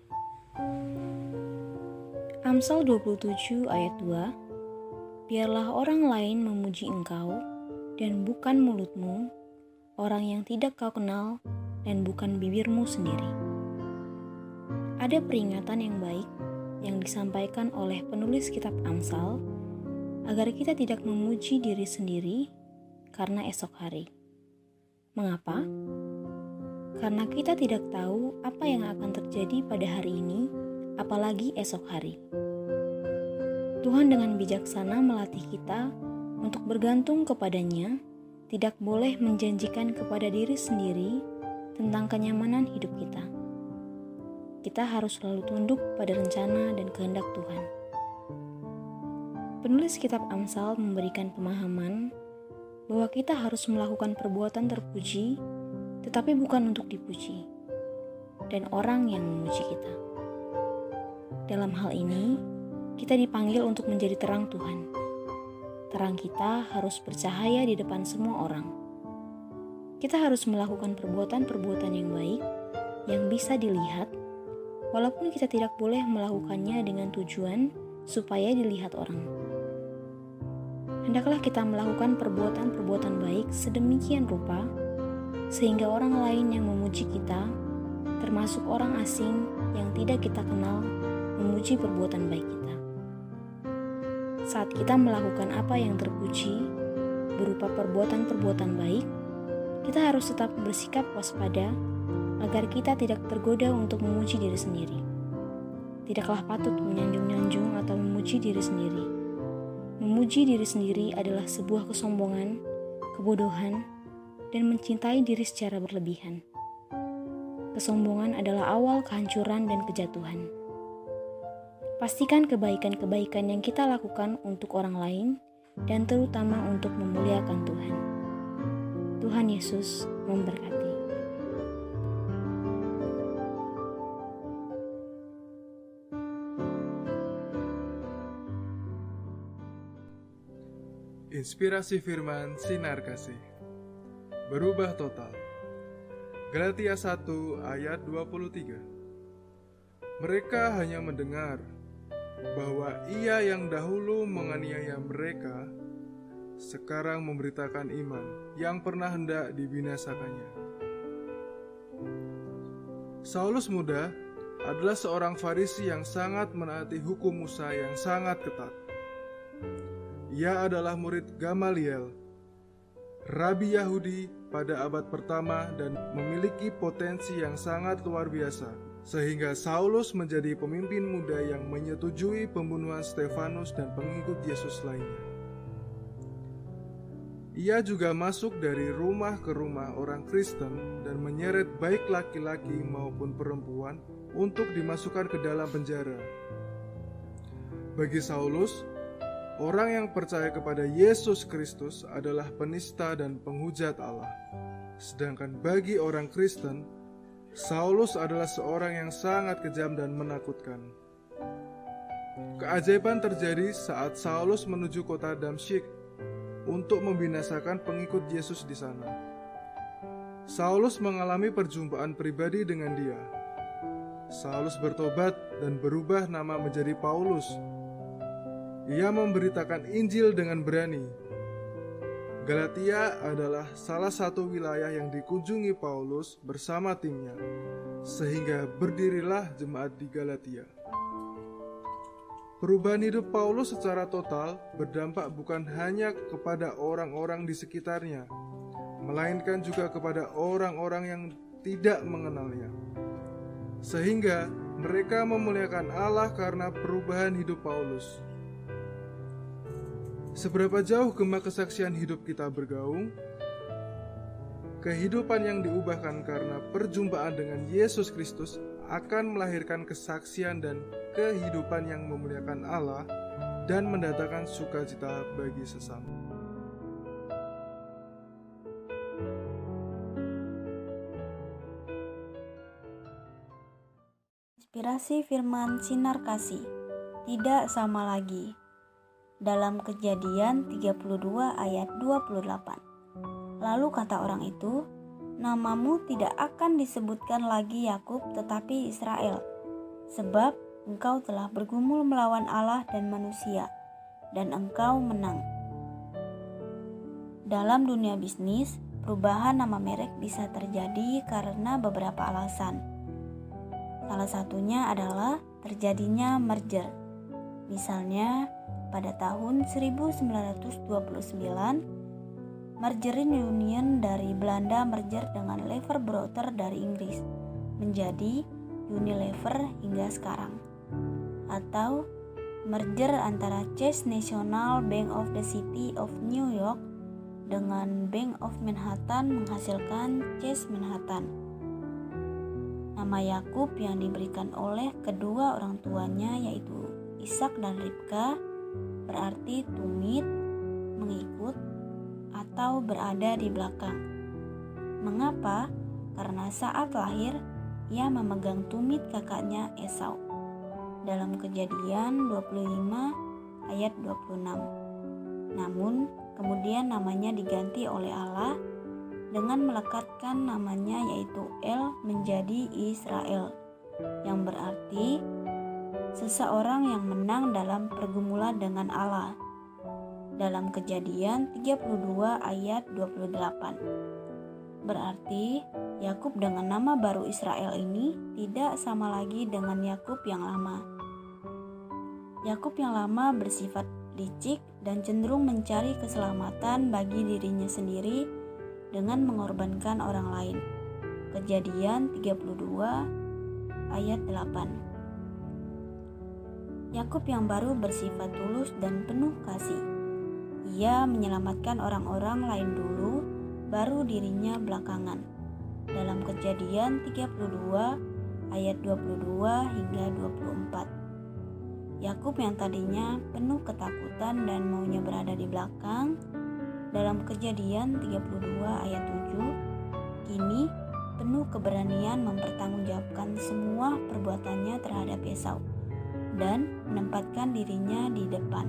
Amsal 27 ayat 2. Biarlah orang lain memuji engkau dan bukan mulutmu, orang yang tidak kau kenal dan bukan bibirmu sendiri. Ada peringatan yang baik yang disampaikan oleh penulis kitab Amsal agar kita tidak memuji diri sendiri karena esok hari. Mengapa? Karena kita tidak tahu apa yang akan terjadi pada hari ini, apalagi esok hari. Tuhan dengan bijaksana melatih kita untuk bergantung kepadanya, tidak boleh menjanjikan kepada diri sendiri tentang kenyamanan hidup kita. Kita harus selalu tunduk pada rencana dan kehendak Tuhan. Penulis kitab Amsal memberikan pemahaman bahwa kita harus melakukan perbuatan terpuji, tetapi bukan untuk dipuji, dan orang yang memuji kita. Dalam hal ini, kita dipanggil untuk menjadi terang Tuhan. Terang kita harus bercahaya di depan semua orang. Kita harus melakukan perbuatan-perbuatan yang baik, yang bisa dilihat, walaupun kita tidak boleh melakukannya dengan tujuan supaya dilihat orang. Hendaklah kita melakukan perbuatan-perbuatan baik sedemikian rupa, sehingga orang lain yang memuji kita, termasuk orang asing yang tidak kita kenal, memuji perbuatan baik kita. Saat kita melakukan apa yang terpuji, berupa perbuatan-perbuatan baik, kita harus tetap bersikap waspada, agar kita tidak tergoda untuk memuji diri sendiri. Tidaklah patut menyanjung-nyanjung atau memuji diri sendiri. Memuji diri sendiri adalah sebuah kesombongan, kebodohan, dan mencintai diri secara berlebihan. Kesombongan adalah awal kehancuran dan kejatuhan. Pastikan kebaikan-kebaikan yang kita lakukan untuk orang lain dan terutama untuk memuliakan Tuhan. Tuhan Yesus memberkati. Inspirasi firman sinar kasih. Berubah total. Galatia 1 ayat 23. Mereka hanya mendengar bahwa ia yang dahulu menganiaya mereka sekarang memberitakan iman yang pernah hendak dibinasakannya. Saulus muda adalah seorang Farisi yang sangat menaati hukum Musa yang sangat ketat. Ia adalah murid Gamaliel, rabi Yahudi pada abad pertama dan memiliki potensi yang sangat luar biasa, sehingga Saulus menjadi pemimpin muda yang menyetujui pembunuhan Stefanus dan pengikut Yesus lainnya. Ia juga masuk dari rumah ke rumah orang Kristen dan menyeret baik laki-laki maupun perempuan untuk dimasukkan ke dalam penjara. Bagi Saulus, orang yang percaya kepada Yesus Kristus adalah penista dan penghujat Allah. Sedangkan bagi orang Kristen, Saulus adalah seorang yang sangat kejam dan menakutkan. Keajaiban terjadi saat Saulus menuju kota Damsyik untuk membinasakan pengikut Yesus di sana. Saulus mengalami perjumpaan pribadi dengan dia. Saulus bertobat dan berubah nama menjadi Paulus. Ia memberitakan Injil dengan berani. Galatia adalah salah satu wilayah yang dikunjungi Paulus bersama timnya, sehingga berdirilah jemaat di Galatia. Perubahan hidup Paulus secara total berdampak bukan hanya kepada orang-orang di sekitarnya, melainkan juga kepada orang-orang yang tidak mengenalnya. Sehingga mereka memuliakan Allah karena perubahan hidup Paulus. Seberapa jauh gema kesaksian hidup kita bergaung? Kehidupan yang diubahkan karena perjumpaan dengan Yesus Kristus akan melahirkan kesaksian dan kehidupan yang memuliakan Allah dan mendatangkan sukacita bagi sesama. Inspirasi firman sinar kasih. Tidak sama lagi. Dalam Kejadian 32 ayat 28. Lalu kata orang itu, namamu tidak akan disebutkan lagi Yakub tetapi Israel, sebab engkau telah bergumul melawan Allah dan manusia, dan engkau menang. Dalam dunia bisnis, perubahan nama merek bisa terjadi karena beberapa alasan. Salah satunya adalah terjadinya merger. Misalnya, pada tahun 1929, Margarine Union dari Belanda merger dengan Lever Brothers dari Inggris menjadi Unilever hingga sekarang. Atau merger antara Chase National Bank of the City of New York dengan Bank of Manhattan menghasilkan Chase Manhattan. Nama Yakub yang diberikan oleh kedua orang tuanya yaitu Ishak dan Ribka berarti tumit, mengikut, atau berada di belakang. Mengapa? Karena saat lahir, ia memegang tumit kakaknya Esau. Dalam Kejadian 25 ayat 26. Namun, kemudian namanya diganti oleh Allah dengan melekatkan namanya yaitu El menjadi Israel, yang berarti seseorang yang menang dalam pergumulan dengan Allah. Dalam Kejadian 32 ayat 28. Berarti Yakub dengan nama baru Israel ini tidak sama lagi dengan Yakub yang lama. Yakub yang lama bersifat licik dan cenderung mencari keselamatan bagi dirinya sendiri dengan mengorbankan orang lain. Kejadian 32 ayat 8. Yakub yang baru bersifat tulus dan penuh kasih. Ia menyelamatkan orang-orang lain dulu, baru dirinya belakangan. Dalam Kejadian 32 ayat 22 hingga 24. Yakub yang tadinya penuh ketakutan dan maunya berada di belakang, dalam Kejadian 32 ayat 7, kini penuh keberanian mempertanggungjawabkan semua perbuatannya terhadap Esau dan menempatkan dirinya di depan.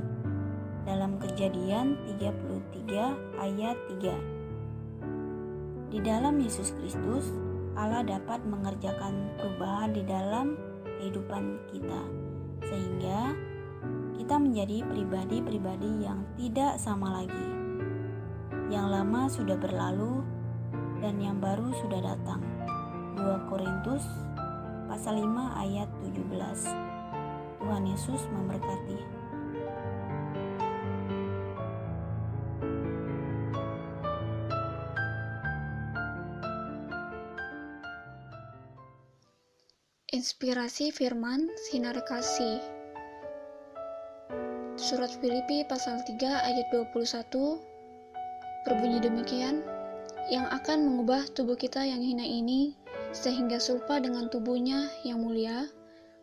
Dalam Kejadian 33 ayat 3. Di dalam Yesus Kristus, Allah dapat mengerjakan perubahan di dalam kehidupan kita, sehingga kita menjadi pribadi-pribadi yang tidak sama lagi. Yang lama sudah berlalu dan yang baru sudah datang. 2 Korintus pasal 5 ayat 17. Tuhan Yesus memberkati. Inspirasi firman sinar kasih. Surat Filipi pasal 3 ayat 21 berbunyi demikian, yang akan mengubah tubuh kita yang hina ini sehingga serupa dengan tubuhnya yang mulia,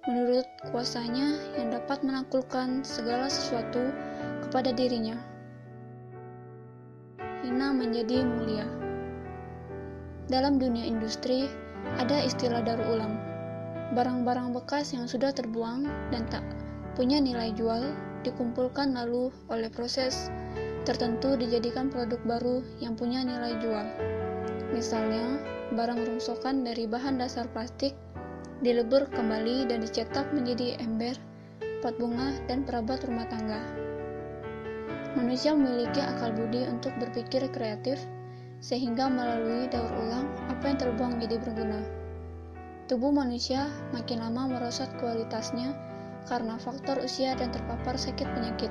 menurut kuasanya yang dapat menaklukkan segala sesuatu kepada dirinya. Hina menjadi mulia. Dalam dunia industri, ada istilah daur ulang. Barang-barang bekas yang sudah terbuang dan tak punya nilai jual dikumpulkan lalu oleh proses tertentu dijadikan produk baru yang punya nilai jual. Misalnya, barang rongsokan dari bahan dasar plastik dilebur kembali dan dicetak menjadi ember, pot bunga, dan perabot rumah tangga. Manusia memiliki akal budi untuk berpikir kreatif, sehingga melalui daur ulang apa yang terbuang jadi berguna. Tubuh manusia makin lama merosot kualitasnya karena faktor usia dan terpapar sakit penyakit.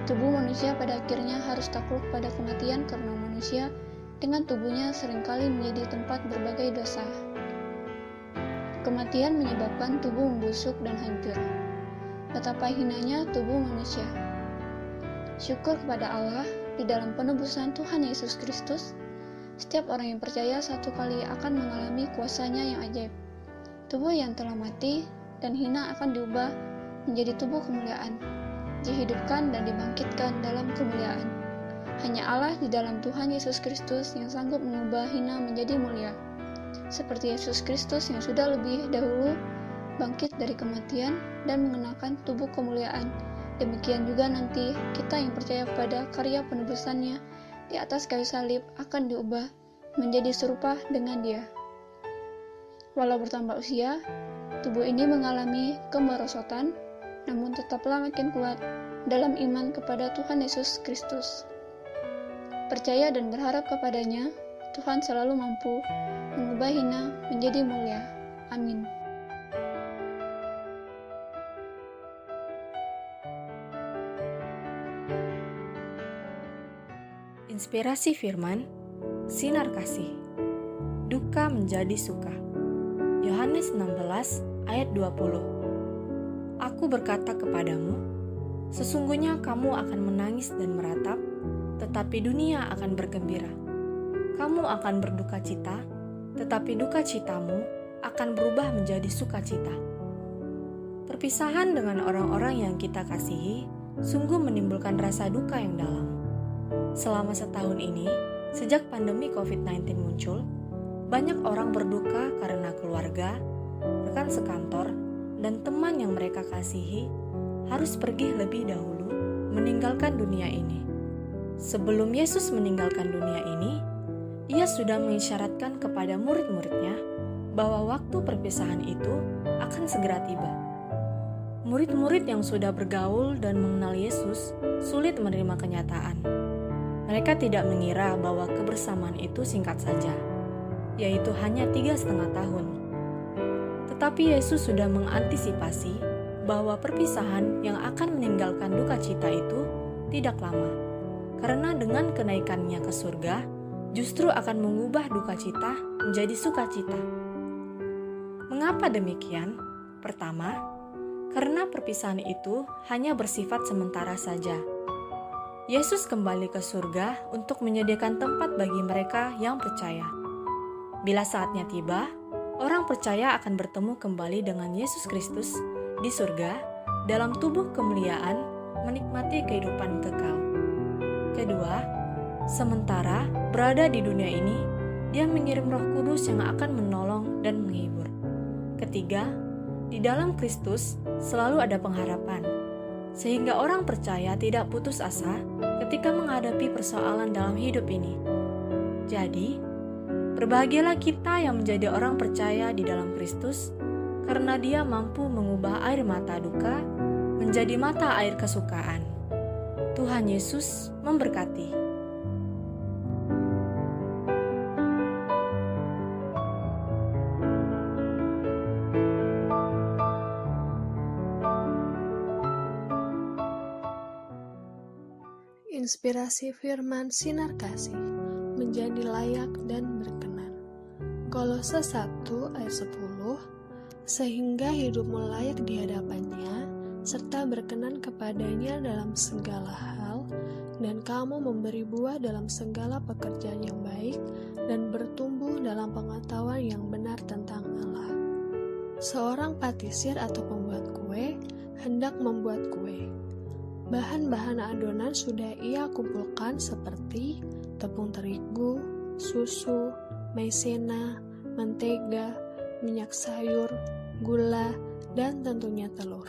Tubuh manusia pada akhirnya harus takluk pada kematian karena manusia dengan tubuhnya seringkali menjadi tempat berbagai dosa. Kematian menyebabkan tubuh membusuk dan hancur. Betapa hinanya tubuh manusia. Syukur kepada Allah, di dalam penebusan Tuhan Yesus Kristus, setiap orang yang percaya satu kali akan mengalami kuasanya yang ajaib. Tubuh yang telah mati dan hina akan diubah menjadi tubuh kemuliaan, dihidupkan dan dibangkitkan dalam kemuliaan. Hanya Allah di dalam Tuhan Yesus Kristus yang sanggup mengubah hina menjadi mulia. Seperti Yesus Kristus yang sudah lebih dahulu bangkit dari kematian dan mengenakan tubuh kemuliaan, demikian juga nanti kita yang percaya pada karya penebusannya di atas kayu salib akan diubah menjadi serupa dengan Dia. Walau bertambah usia, tubuh ini mengalami kemerosotan, namun tetaplah makin kuat dalam iman kepada Tuhan Yesus Kristus. Percaya dan berharap kepadanya, Tuhan selalu mampu mengubah hina menjadi mulia. Amin. Inspirasi firman, sinar kasih. Duka menjadi suka. Yohanes 16 ayat 20. Aku berkata kepadamu, sesungguhnya kamu akan menangis dan meratap, tetapi dunia akan bergembira. Kamu akan berduka cita, tetapi duka citamu akan berubah menjadi sukacita. Perpisahan dengan orang-orang yang kita kasihi sungguh menimbulkan rasa duka yang dalam. Selama setahun ini, sejak pandemi COVID-19 muncul, banyak orang berduka karena keluarga, rekan sekantor, dan teman yang mereka kasihi harus pergi lebih dahulu meninggalkan dunia ini. Sebelum Yesus meninggalkan dunia ini, Ia sudah mengisyaratkan kepada murid-muridnya bahwa waktu perpisahan itu akan segera tiba. Murid-murid yang sudah bergaul dan mengenal Yesus sulit menerima kenyataan. Mereka tidak mengira bahwa kebersamaan itu singkat saja, yaitu hanya 3,5 tahun. Tetapi Yesus sudah mengantisipasi bahwa perpisahan yang akan meninggalkan duka cita itu tidak lama, karena dengan kenaikannya ke surga, justru akan mengubah duka cita menjadi sukacita. Mengapa demikian? Pertama, karena perpisahan itu hanya bersifat sementara saja. Yesus kembali ke surga untuk menyediakan tempat bagi mereka yang percaya. Bila saatnya tiba, orang percaya akan bertemu kembali dengan Yesus Kristus di surga dalam tubuh kemuliaan menikmati kehidupan kekal. Kedua, sementara berada di dunia ini, Dia mengirim Roh Kudus yang akan menolong dan menghibur. Ketiga, di dalam Kristus selalu ada pengharapan, sehingga orang percaya tidak putus asa ketika menghadapi persoalan dalam hidup ini. Jadi, berbahagialah kita yang menjadi orang percaya di dalam Kristus, karena Dia mampu mengubah air mata duka menjadi mata air kesukaan. Tuhan Yesus memberkati. Inspirasi firman sinar kasih, menjadi layak dan berkenan. Kolose 1 ayat 10, sehingga hidupmu layak di hadapannya, serta berkenan kepadanya dalam segala hal, dan kamu memberi buah dalam segala pekerjaan yang baik, dan bertumbuh dalam pengetahuan yang benar tentang Allah. Seorang patisir atau pembuat kue hendak membuat kue. Bahan-bahan adonan sudah ia kumpulkan seperti tepung terigu, susu, maizena, mentega, minyak sayur, gula, dan tentunya telur.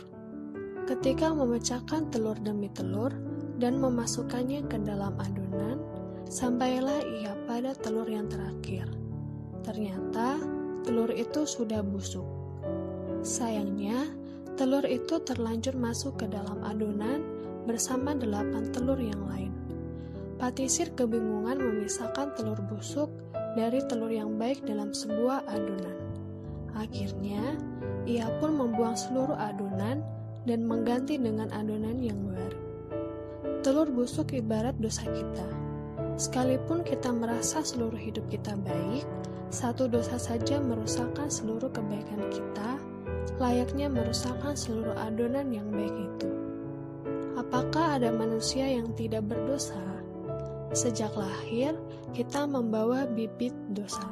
Ketika memecahkan telur demi telur dan memasukkannya ke dalam adonan, sampailah ia pada telur yang terakhir. Ternyata telur itu sudah busuk. Sayangnya, telur itu terlanjur masuk ke dalam adonan bersama 8 telur yang lain. Patisir kebingungan memisahkan telur busuk dari telur yang baik dalam sebuah adonan. Akhirnya, ia pun membuang seluruh adonan dan mengganti dengan adonan yang baru. Telur busuk ibarat dosa kita. Sekalipun kita merasa seluruh hidup kita baik, satu dosa saja merusakkan seluruh kebaikan kita, layaknya merusakkan seluruh adonan yang baik itu. Apakah ada manusia yang tidak berdosa? Sejak lahir, kita membawa bibit dosa.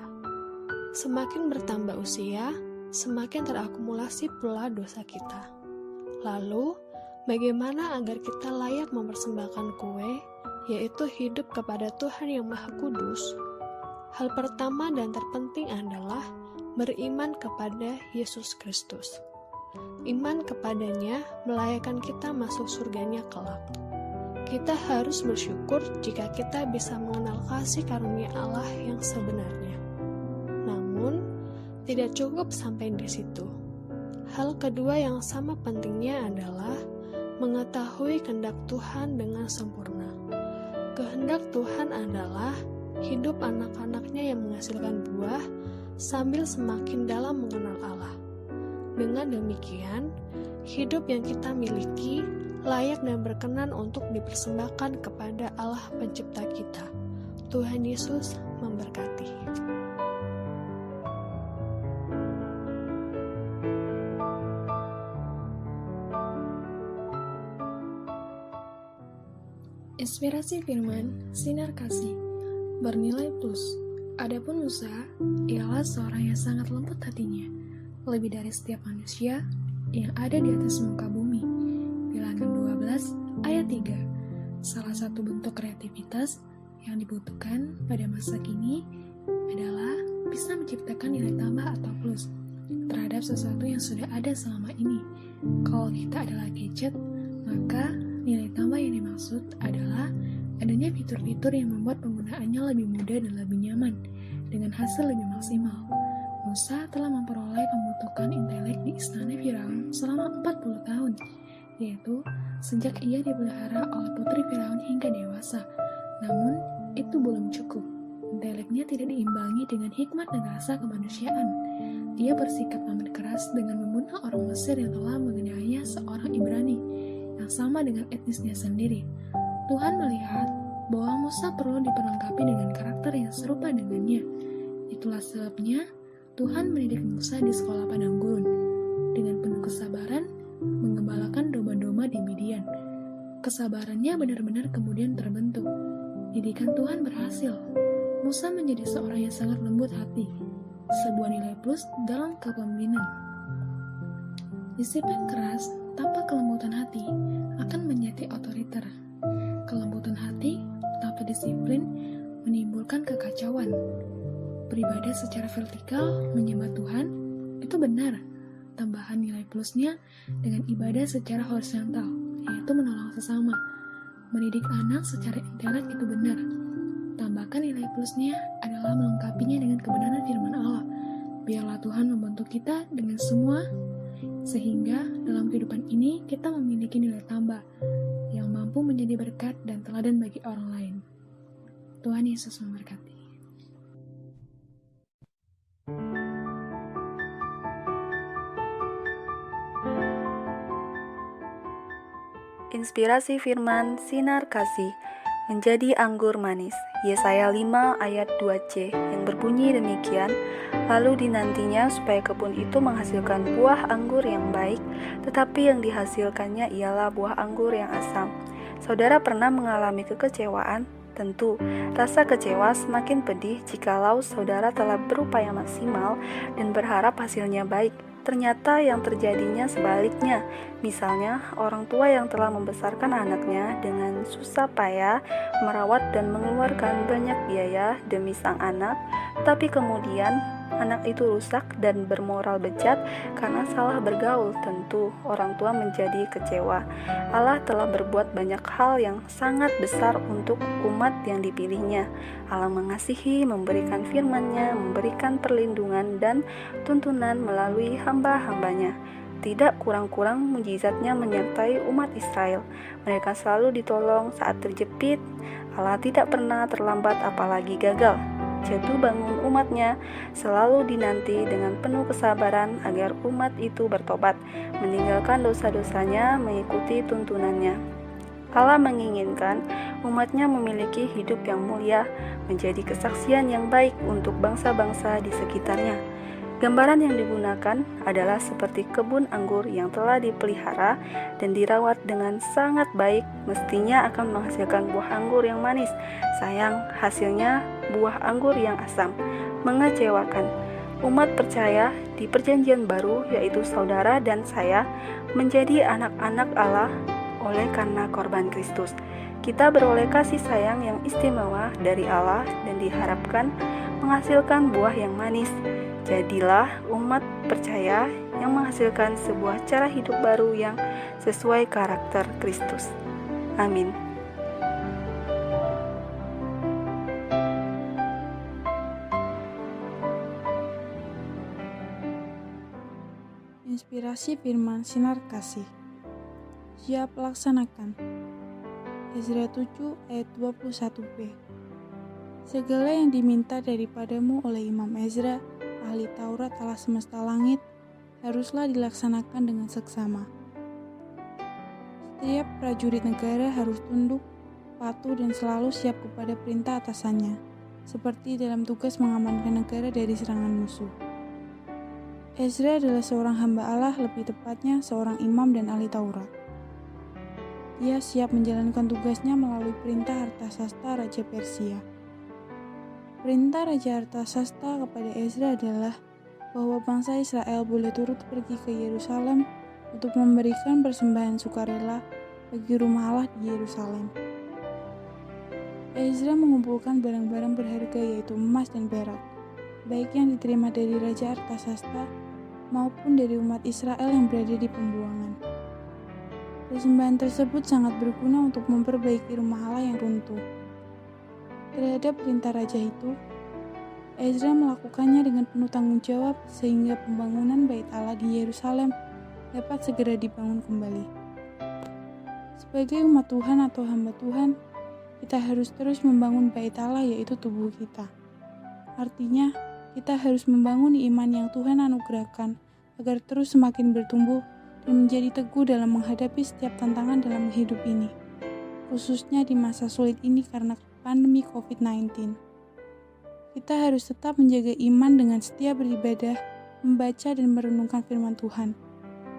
Semakin bertambah usia, semakin terakumulasi pula dosa kita. Lalu, bagaimana agar kita layak mempersembahkan kue, yaitu hidup kepada Tuhan yang Maha Kudus? Hal pertama dan terpenting adalah beriman kepada Yesus Kristus. Iman kepadanya melayakkan kita masuk surganya kelak. Kita harus bersyukur jika kita bisa mengenal kasih karunia Allah yang sebenarnya. Namun, tidak cukup sampai di situ. Hal kedua yang sama pentingnya adalah mengetahui kehendak Tuhan dengan sempurna. Kehendak Tuhan adalah hidup anak-anaknya yang menghasilkan buah sambil semakin dalam mengenal Allah. Dengan demikian, hidup yang kita miliki layak dan berkenan untuk dipersembahkan kepada Allah Pencipta kita. Tuhan Yesus memberkati. Inspirasi firman sinar kasih, bernilai plus. Adapun Musa ialah seorang yang sangat lembut hatinya, lebih dari setiap manusia yang ada di atas muka bumi. Bilangan 12 ayat 3. Salah satu bentuk kreativitas yang dibutuhkan pada masa kini adalah bisa menciptakan nilai tambah atau plus terhadap sesuatu yang sudah ada selama ini. Kalau kita adalah gadget, maka nilai tambah yang dimaksud adalah adanya fitur-fitur yang membuat penggunaannya lebih mudah dan lebih nyaman dengan hasil lebih maksimal. Musa telah memperoleh pembentukan intelek di istana Firaun selama 40 tahun, yaitu sejak ia dipelihara oleh putri Firaun hingga dewasa. Namun, itu belum cukup. Inteleknya tidak diimbangi dengan hikmat dan rasa kemanusiaan. Dia bersikap amat keras dengan membunuh orang Mesir yang telah menganiaya seorang Ibrani, yang sama dengan etnisnya sendiri. Tuhan melihat bahwa Musa perlu diperlengkapi dengan karakter yang serupa dengannya. Itulah sebabnya Tuhan mendidik Musa di sekolah padang gurun dengan penuh kesabaran menggembalakan domba-domba di Midian. Kesabarannya benar-benar kemudian terbentuk. Didikan Tuhan berhasil. Musa menjadi seorang yang sangat lembut hati, sebuah nilai plus dalam kepemimpinan. Disiplin keras tanpa kelembutan hati akan menjadi otoriter. Kelembutan hati tanpa disiplin menimbulkan kekacauan. Beribadah secara vertikal menyembah Tuhan itu benar. Tambahan nilai plusnya dengan ibadah secara horizontal, yaitu menolong sesama. Mendidik anak secara intelek itu benar. Tambahkan nilai plusnya adalah melengkapinya dengan kebenaran firman Allah. Biarlah Tuhan membentuk kita dengan semua, sehingga dalam kehidupan ini kita memiliki nilai tambah yang mampu menjadi berkat dan teladan bagi orang lain. Tuhan Yesus memberkati. Inspirasi firman sinar kasih menjadi anggur manis. Yesaya 5 ayat 2c yang berbunyi demikian, lalu dinantinya supaya kebun itu menghasilkan buah anggur yang baik, tetapi yang dihasilkannya ialah buah anggur yang asam. Saudara pernah mengalami kekecewaan? Tentu, rasa kecewa semakin pedih jikalau saudara telah berupaya maksimal dan berharap hasilnya baik. Ternyata yang terjadinya sebaliknya. Misalnya, orang tua yang telah membesarkan anaknya dengan susah payah merawat dan mengeluarkan banyak biaya demi sang anak, tapi kemudian anak itu rusak dan bermoral bejat karena salah bergaul. Tentu orang tua menjadi kecewa. Allah telah berbuat banyak hal yang sangat besar untuk umat yang dipilihnya. Allah mengasihi, memberikan firman-Nya, memberikan perlindungan dan tuntunan melalui hamba-hambanya. Tidak kurang-kurang mujizatnya menyertai umat Israel. Mereka selalu ditolong saat terjepit. Allah tidak pernah terlambat apalagi gagal. Jatuh bangun umatnya selalu dinanti dengan penuh kesabaran agar umat itu bertobat, meninggalkan dosa-dosanya, mengikuti tuntunannya. Allah menginginkan umatnya memiliki hidup yang mulia, menjadi kesaksian yang baik untuk bangsa-bangsa di sekitarnya. Gambaran yang digunakan adalah seperti kebun anggur yang telah dipelihara dan dirawat dengan sangat baik, mestinya akan menghasilkan buah anggur yang manis. Sayang, hasilnya buah anggur yang asam. Mengecewakan. Umat percaya di Perjanjian Baru, yaitu saudara dan saya, menjadi anak-anak Allah oleh karena korban Kristus. Kita beroleh kasih sayang yang istimewa dari Allah dan diharapkan menghasilkan buah yang manis. Jadilah umat percaya yang menghasilkan sebuah cara hidup baru yang sesuai karakter Kristus. Amin. Inspirasi firman sinar kasih. Siap laksanakan. Ezra 7 ayat 21b. Segala yang diminta daripadamu oleh Imam Ezra, ahli Taurat Allah semesta langit, haruslah dilaksanakan dengan seksama. Setiap prajurit negara harus tunduk, patuh dan selalu siap kepada perintah atasannya, seperti dalam tugas mengamankan negara dari serangan musuh. Ezra adalah seorang hamba Allah, lebih tepatnya seorang imam dan ahli Taurat. Dia siap menjalankan tugasnya melalui perintah Artasasta Raja Persia. Perintah Raja Artasasta kepada Ezra adalah bahwa bangsa Israel boleh turut pergi ke Yerusalem untuk memberikan persembahan sukarela bagi rumah Allah di Yerusalem. Ezra mengumpulkan barang-barang berharga yaitu emas dan perak, baik yang diterima dari Raja Artasasta maupun dari umat Israel yang berada di pembuangan. Persembahan tersebut sangat berguna untuk memperbaiki rumah Allah yang runtuh. Terhadap perintah raja itu, Ezra melakukannya dengan penuh tanggung jawab sehingga pembangunan Bait Allah di Yerusalem dapat segera dibangun kembali. Sebagai umat Tuhan atau hamba Tuhan, kita harus terus membangun Bait Allah yaitu tubuh kita. Artinya, kita harus membangun iman yang Tuhan anugerahkan agar terus semakin bertumbuh dan menjadi teguh dalam menghadapi setiap tantangan dalam hidup ini, khususnya di masa sulit ini karena pandemi COVID-19. Kita harus tetap menjaga iman dengan setia beribadah, membaca dan merenungkan firman Tuhan,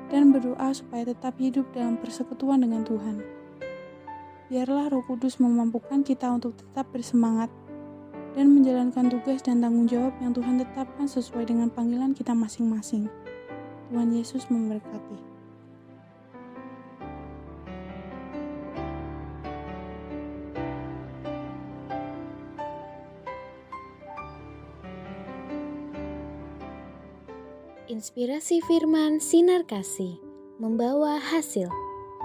dan berdoa supaya tetap hidup dalam persekutuan dengan Tuhan. Biarlah Roh Kudus memampukan kita untuk tetap bersemangat dan menjalankan tugas dan tanggung jawab yang Tuhan tetapkan sesuai dengan panggilan kita masing-masing. Tuhan Yesus memberkati. Inspirasi firman sinar kasih membawa hasil.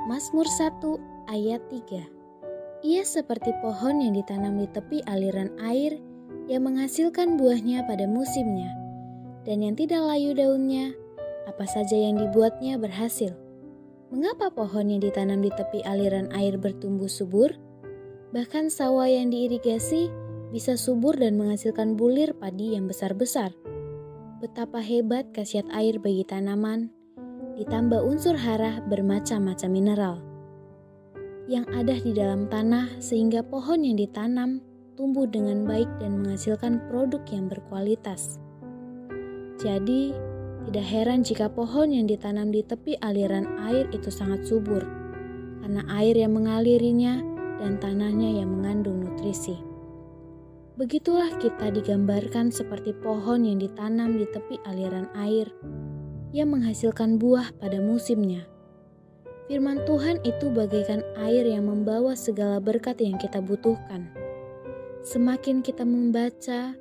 Mazmur 1 ayat 3. Ia seperti pohon yang ditanam di tepi aliran air yang menghasilkan buahnya pada musimnya, dan yang tidak layu daunnya, apa saja yang dibuatnya berhasil. Mengapa pohon yang ditanam di tepi aliran air bertumbuh subur? Bahkan sawah yang diirigasi bisa subur dan menghasilkan bulir padi yang besar-besar. Betapa hebat khasiat air bagi tanaman, ditambah unsur hara bermacam-macam mineral yang ada di dalam tanah sehingga pohon yang ditanam tumbuh dengan baik dan menghasilkan produk yang berkualitas. Jadi, tidak heran jika pohon yang ditanam di tepi aliran air itu sangat subur, karena air yang mengalirinya dan tanahnya yang mengandung nutrisi. Begitulah kita digambarkan seperti pohon yang ditanam di tepi aliran air yang menghasilkan buah pada musimnya. Firman Tuhan itu bagaikan air yang membawa segala berkat yang kita butuhkan. Semakin kita membaca,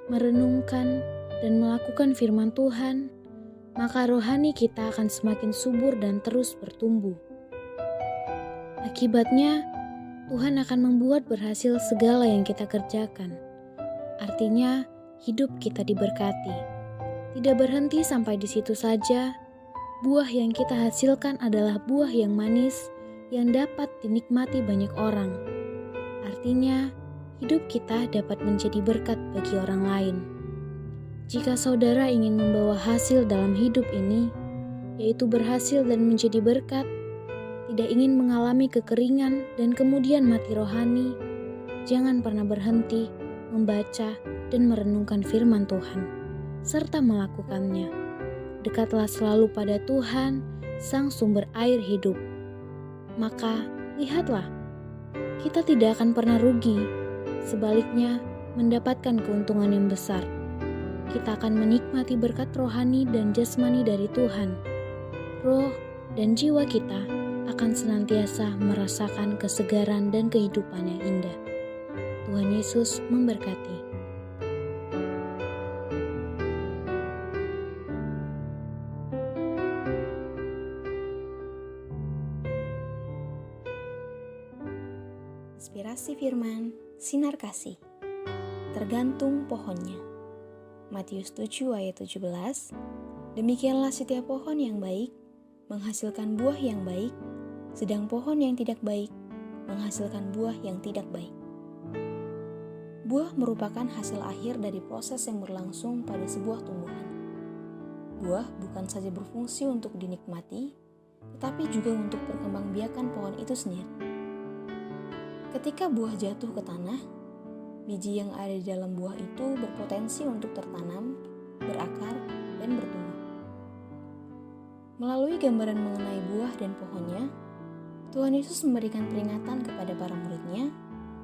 merenungkan, dan melakukan firman Tuhan, maka rohani kita akan semakin subur dan terus bertumbuh. Akibatnya, Tuhan akan membuat berhasil segala yang kita kerjakan. Artinya, hidup kita diberkati. Tidak berhenti sampai di situ saja, buah yang kita hasilkan adalah buah yang manis yang dapat dinikmati banyak orang. Artinya, hidup kita dapat menjadi berkat bagi orang lain. Jika saudara ingin membawa hasil dalam hidup ini, yaitu berhasil dan menjadi berkat, tidak ingin mengalami kekeringan dan kemudian mati rohani, jangan pernah berhenti membaca dan merenungkan firman Tuhan, serta melakukannya. Dekatlah selalu pada Tuhan, Sang Sumber Air Hidup. Maka, lihatlah, kita tidak akan pernah rugi, sebaliknya mendapatkan keuntungan yang besar. Kita akan menikmati berkat rohani dan jasmani dari Tuhan. Roh dan jiwa kita akan senantiasa merasakan kesegaran dan kehidupan yang indah. Tuhan Yesus memberkati. Inspirasi firman, sinar kasih. Tergantung pohonnya. Matius 7 ayat 17. Demikianlah setiap pohon yang baik menghasilkan buah yang baik, sedang pohon yang tidak baik menghasilkan buah yang tidak baik. Buah merupakan hasil akhir dari proses yang berlangsung pada sebuah tumbuhan. Buah bukan saja berfungsi untuk dinikmati, tetapi juga untuk perkembangbiakan pohon itu sendiri. Ketika buah jatuh ke tanah, biji yang ada di dalam buah itu berpotensi untuk tertanam, berakar, dan bertumbuh. Melalui gambaran mengenai buah dan pohonnya, Tuhan Yesus memberikan peringatan kepada para murid-Nya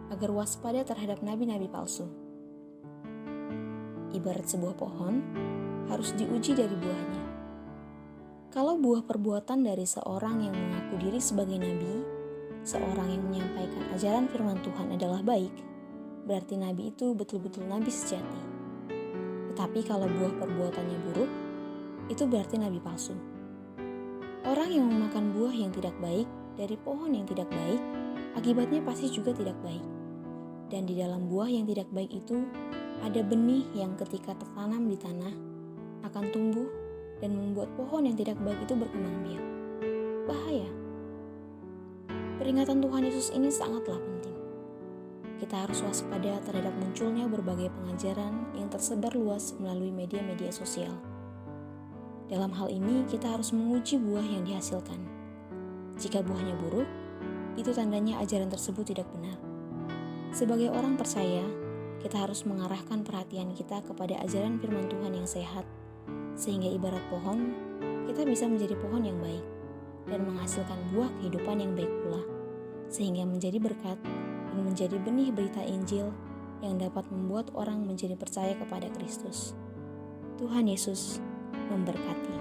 agar waspada terhadap nabi-nabi palsu. Ibarat sebuah pohon harus diuji dari buahnya. Kalau buah perbuatan dari seorang yang mengaku diri sebagai nabi, seorang yang menyampaikan ajaran firman Tuhan adalah baik, berarti nabi itu betul-betul nabi sejati. Tetapi kalau buah perbuatannya buruk, itu berarti nabi palsu. Orang yang memakan buah yang tidak baik dari pohon yang tidak baik, akibatnya pasti juga tidak baik. Dan di dalam buah yang tidak baik itu, ada benih yang ketika tertanam di tanah, akan tumbuh dan membuat pohon yang tidak baik itu berkembang biak. Bahaya. Peringatan Tuhan Yesus ini sangatlah penting. Kita harus waspada terhadap munculnya berbagai pengajaran yang tersebar luas melalui media-media sosial. Dalam hal ini, kita harus menguji buah yang dihasilkan. Jika buahnya buruk, itu tandanya ajaran tersebut tidak benar. Sebagai orang percaya, kita harus mengarahkan perhatian kita kepada ajaran firman Tuhan yang sehat, sehingga ibarat pohon, kita bisa menjadi pohon yang baik dan menghasilkan buah kehidupan yang baik pula, sehingga menjadi berkat dan menjadi benih berita Injil yang dapat membuat orang menjadi percaya kepada Kristus. Tuhan Yesus memberkati.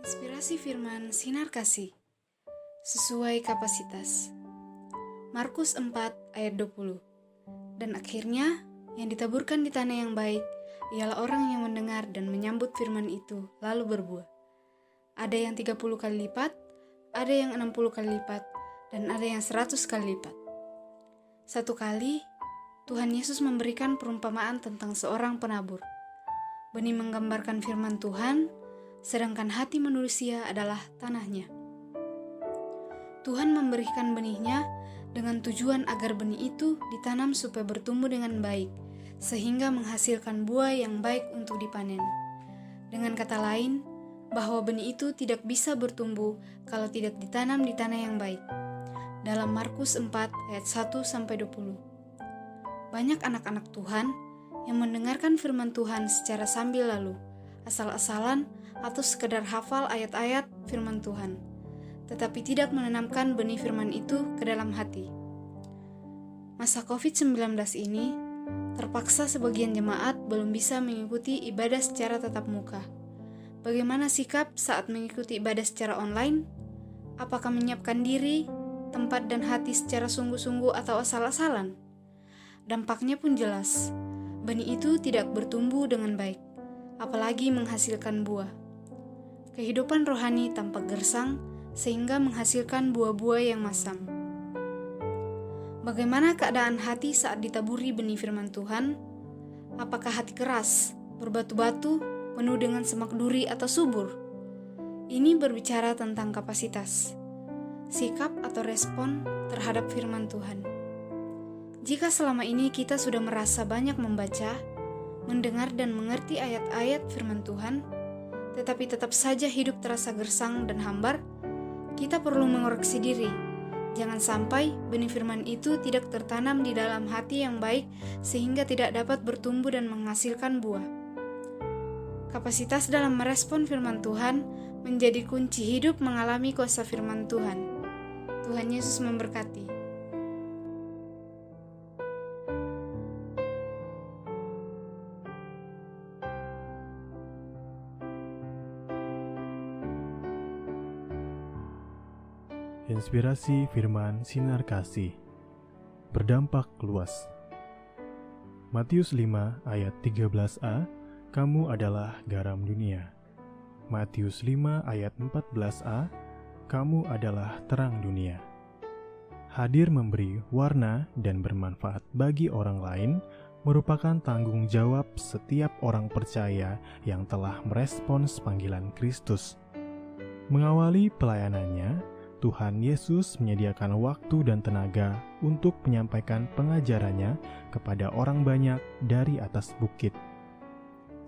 Inspirasi firman sinar kasih sesuai kapasitas. Markus 4 ayat 20. Dan akhirnya yang ditaburkan di tanah yang baik ialah orang yang mendengar dan menyambut firman itu lalu berbuah. Ada yang 30 kali lipat, ada yang 60 kali lipat, dan ada yang 100 kali lipat. Satu kali Tuhan Yesus memberikan perumpamaan tentang seorang penabur. Benih menggambarkan firman Tuhan, sedangkan hati manusia adalah tanahnya. Tuhan memberikan benihnya dengan tujuan agar benih itu ditanam supaya bertumbuh dengan baik, sehingga menghasilkan buah yang baik untuk dipanen. Dengan kata lain, bahwa benih itu tidak bisa bertumbuh kalau tidak ditanam di tanah yang baik. Dalam Markus 4 ayat 1-20. Banyak anak-anak Tuhan yang mendengarkan firman Tuhan secara sambil lalu, asal-asalan atau sekedar hafal ayat-ayat firman Tuhan, tetapi tidak menanamkan benih firman itu ke dalam hati. Masa COVID-19 ini, terpaksa sebagian jemaat belum bisa mengikuti ibadah secara tatap muka. Bagaimana sikap saat mengikuti ibadah secara online? Apakah menyiapkan diri, tempat dan hati secara sungguh-sungguh atau asal-asalan? Dampaknya pun jelas, benih itu tidak bertumbuh dengan baik, apalagi menghasilkan buah. Kehidupan rohani tampak gersang, sehingga menghasilkan buah-buah yang masam. Bagaimana keadaan hati saat ditaburi benih firman Tuhan? Apakah hati keras, berbatu-batu, penuh dengan semak duri atau subur? Ini berbicara tentang kapasitas, sikap atau respon terhadap firman Tuhan. Jika selama ini kita sudah merasa banyak membaca, mendengar dan mengerti ayat-ayat firman Tuhan, tetapi tetap saja hidup terasa gersang dan hambar, kita perlu mengoreksi diri. Jangan sampai benih firman itu tidak tertanam di dalam hati yang baik sehingga tidak dapat bertumbuh dan menghasilkan buah. Kapasitas dalam merespon firman Tuhan menjadi kunci hidup mengalami kuasa firman Tuhan. Tuhan Yesus memberkati. Inspirasi firman sinar kasih berdampak luas. Matius 5 ayat 13a, kamu adalah garam dunia. Matius 5 ayat 14a, kamu adalah terang dunia. Hadir memberi warna dan bermanfaat bagi orang lain merupakan tanggung jawab setiap orang percaya yang telah merespons panggilan Kristus. Mengawali pelayanannya, Tuhan Yesus menyediakan waktu dan tenaga untuk menyampaikan pengajarannya kepada orang banyak dari atas bukit.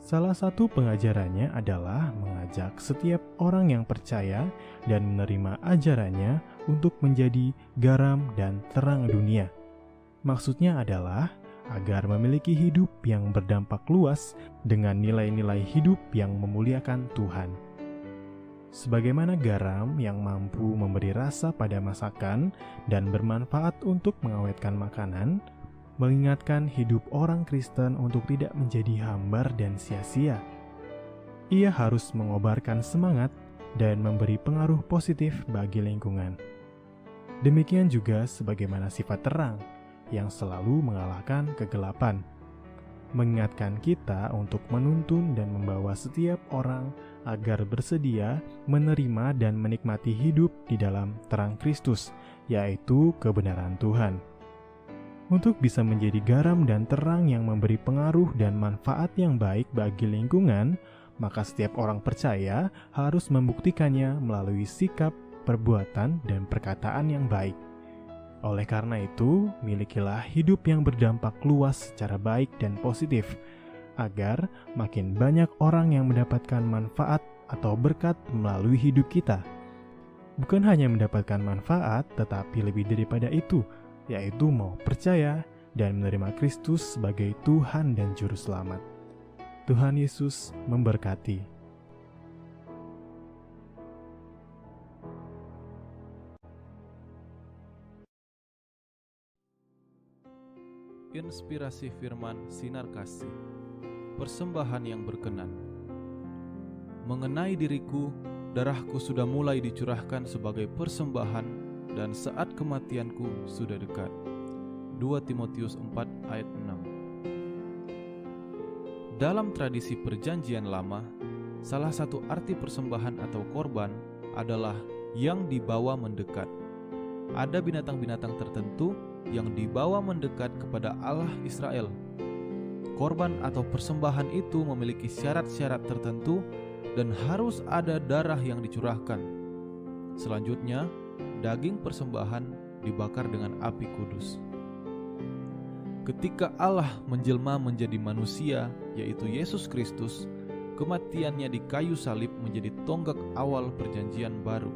Salah satu pengajarannya adalah mengajak setiap orang yang percaya dan menerima ajarannya untuk menjadi garam dan terang dunia. Maksudnya adalah agar memiliki hidup yang berdampak luas dengan nilai-nilai hidup yang memuliakan Tuhan. Sebagaimana garam yang mampu memberi rasa pada masakan dan bermanfaat untuk mengawetkan makanan, mengingatkan hidup orang Kristen untuk tidak menjadi hambar dan sia-sia. Ia harus mengobarkan semangat dan memberi pengaruh positif bagi lingkungan. Demikian juga sebagaimana sifat terang yang selalu mengalahkan kegelapan, mengingatkan kita untuk menuntun dan membawa setiap orang agar bersedia menerima dan menikmati hidup di dalam terang Kristus, yaitu kebenaran Tuhan. Untuk bisa menjadi garam dan terang yang memberi pengaruh dan manfaat yang baik bagi lingkungan, maka setiap orang percaya harus membuktikannya melalui sikap, perbuatan, dan perkataan yang baik. Oleh karena itu, milikilah hidup yang berdampak luas secara baik dan positif, agar makin banyak orang yang mendapatkan manfaat atau berkat melalui hidup kita. Bukan hanya mendapatkan manfaat, tetapi lebih daripada itu, yaitu mau percaya dan menerima Kristus sebagai Tuhan dan Juru Selamat. Tuhan Yesus memberkati. Inspirasi firman sinar kasih, persembahan yang berkenan. Mengenai diriku, darahku sudah mulai dicurahkan sebagai persembahan dan saat kematianku sudah dekat. 2 Timotius 4 ayat 6. Dalam tradisi perjanjian lama, salah satu arti persembahan atau korban adalah yang dibawa mendekat. Ada binatang-binatang tertentu yang dibawa mendekat kepada Allah Israel. Korban atau persembahan itu memiliki syarat-syarat tertentu dan harus ada darah yang dicurahkan. Selanjutnya, daging persembahan dibakar dengan api kudus. Ketika Allah menjelma menjadi manusia, yaitu Yesus Kristus, kematiannya di kayu salib menjadi tonggak awal perjanjian baru.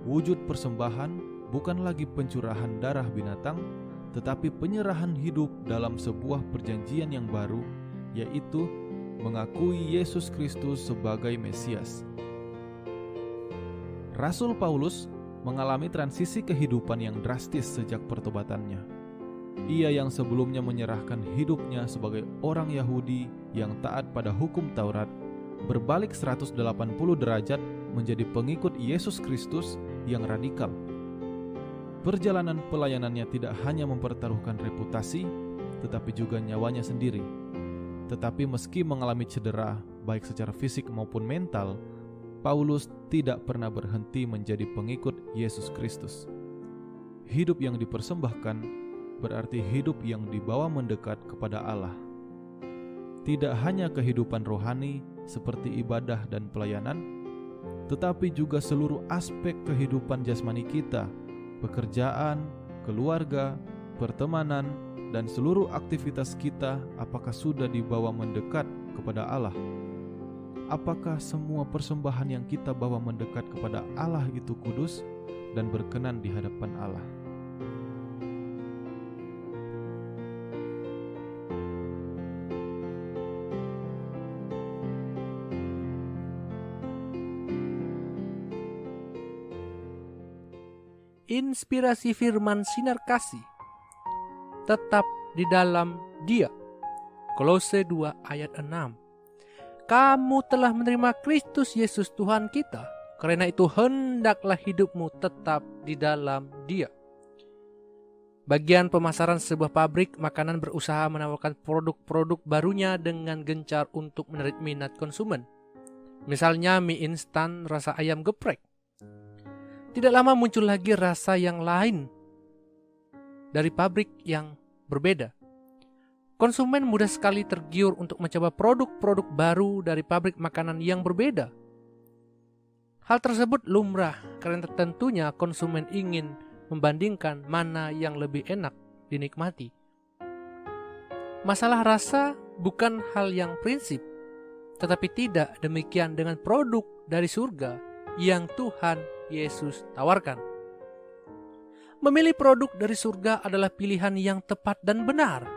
Wujud persembahan bukan lagi pencurahan darah binatang, tetapi penyerahan hidup dalam sebuah perjanjian yang baru, yaitu mengakui Yesus Kristus sebagai Mesias. Rasul Paulus mengalami transisi kehidupan yang drastis sejak pertobatannya. Ia yang sebelumnya menyerahkan hidupnya sebagai orang Yahudi yang taat pada hukum Taurat, berbalik 180 derajat menjadi pengikut Yesus Kristus yang radikal. Perjalanan pelayanannya tidak hanya mempertaruhkan reputasi, tetapi juga nyawanya sendiri. Tetapi meski mengalami cedera, baik secara fisik maupun mental, Paulus tidak pernah berhenti menjadi pengikut Yesus Kristus. Hidup yang dipersembahkan berarti hidup yang dibawa mendekat kepada Allah. Tidak hanya kehidupan rohani seperti ibadah dan pelayanan, tetapi juga seluruh aspek kehidupan jasmani kita, pekerjaan, keluarga, pertemanan, dan seluruh aktivitas kita apakah sudah dibawa mendekat kepada Allah? Apakah semua persembahan yang kita bawa mendekat kepada Allah itu kudus dan berkenan di hadapan Allah? Inspirasi firman sinar kasih tetap di dalam Dia. Kolose 2 ayat 6. Kamu telah menerima Kristus Yesus Tuhan kita, karena itu hendaklah hidupmu tetap di dalam Dia. Bagian pemasaran sebuah pabrik makanan berusaha menawarkan produk-produk barunya dengan gencar untuk menarik minat konsumen. Misalnya mie instan rasa ayam geprek. Tidak lama muncul lagi rasa yang lain dari pabrik yang berbeda. Konsumen mudah sekali tergiur untuk mencoba produk-produk baru dari pabrik makanan yang berbeda. Hal tersebut lumrah karena tentunya konsumen ingin membandingkan mana yang lebih enak dinikmati. Masalah rasa bukan hal yang prinsip, tetapi tidak demikian dengan produk dari surga yang Tuhan Yesus tawarkan. Memilih produk dari surga adalah pilihan yang tepat dan benar.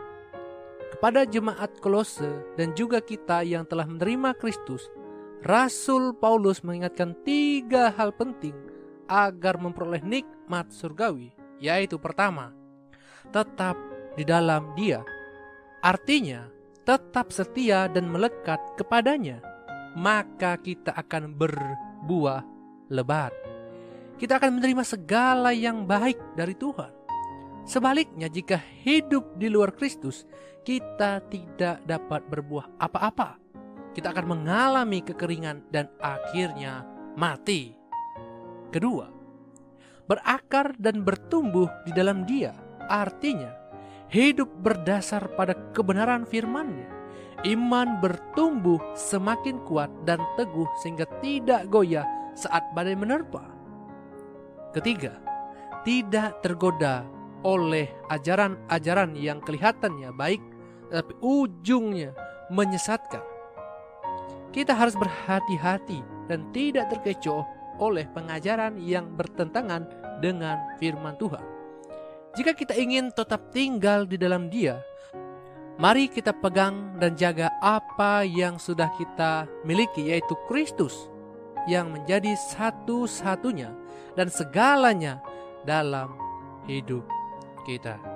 Kepada jemaat Kolose dan juga kita yang telah menerima Kristus, Rasul Paulus mengingatkan 3 hal penting agar memperoleh nikmat surgawi, yaitu pertama, tetap di dalam Dia. Artinya, tetap setia dan melekat kepadanya, maka kita akan berbuah lebat. Kita akan menerima segala yang baik dari Tuhan. Sebaliknya, jika hidup di luar Kristus, kita tidak dapat berbuah apa-apa. Kita akan mengalami kekeringan dan akhirnya mati. Kedua, berakar dan bertumbuh di dalam Dia. Artinya, hidup berdasar pada kebenaran firman-Nya. Iman bertumbuh semakin kuat dan teguh sehingga tidak goyah saat badai menerpa. Ketiga, tidak tergoda oleh ajaran-ajaran yang kelihatannya baik, tetapi ujungnya menyesatkan. Kita harus berhati-hati dan tidak terkecoh oleh pengajaran yang bertentangan dengan firman Tuhan. Jika kita ingin tetap tinggal di dalam Dia, mari kita pegang dan jaga apa yang sudah kita miliki, yaitu Kristus yang menjadi satu-satunya dan segalanya dalam hidup kita.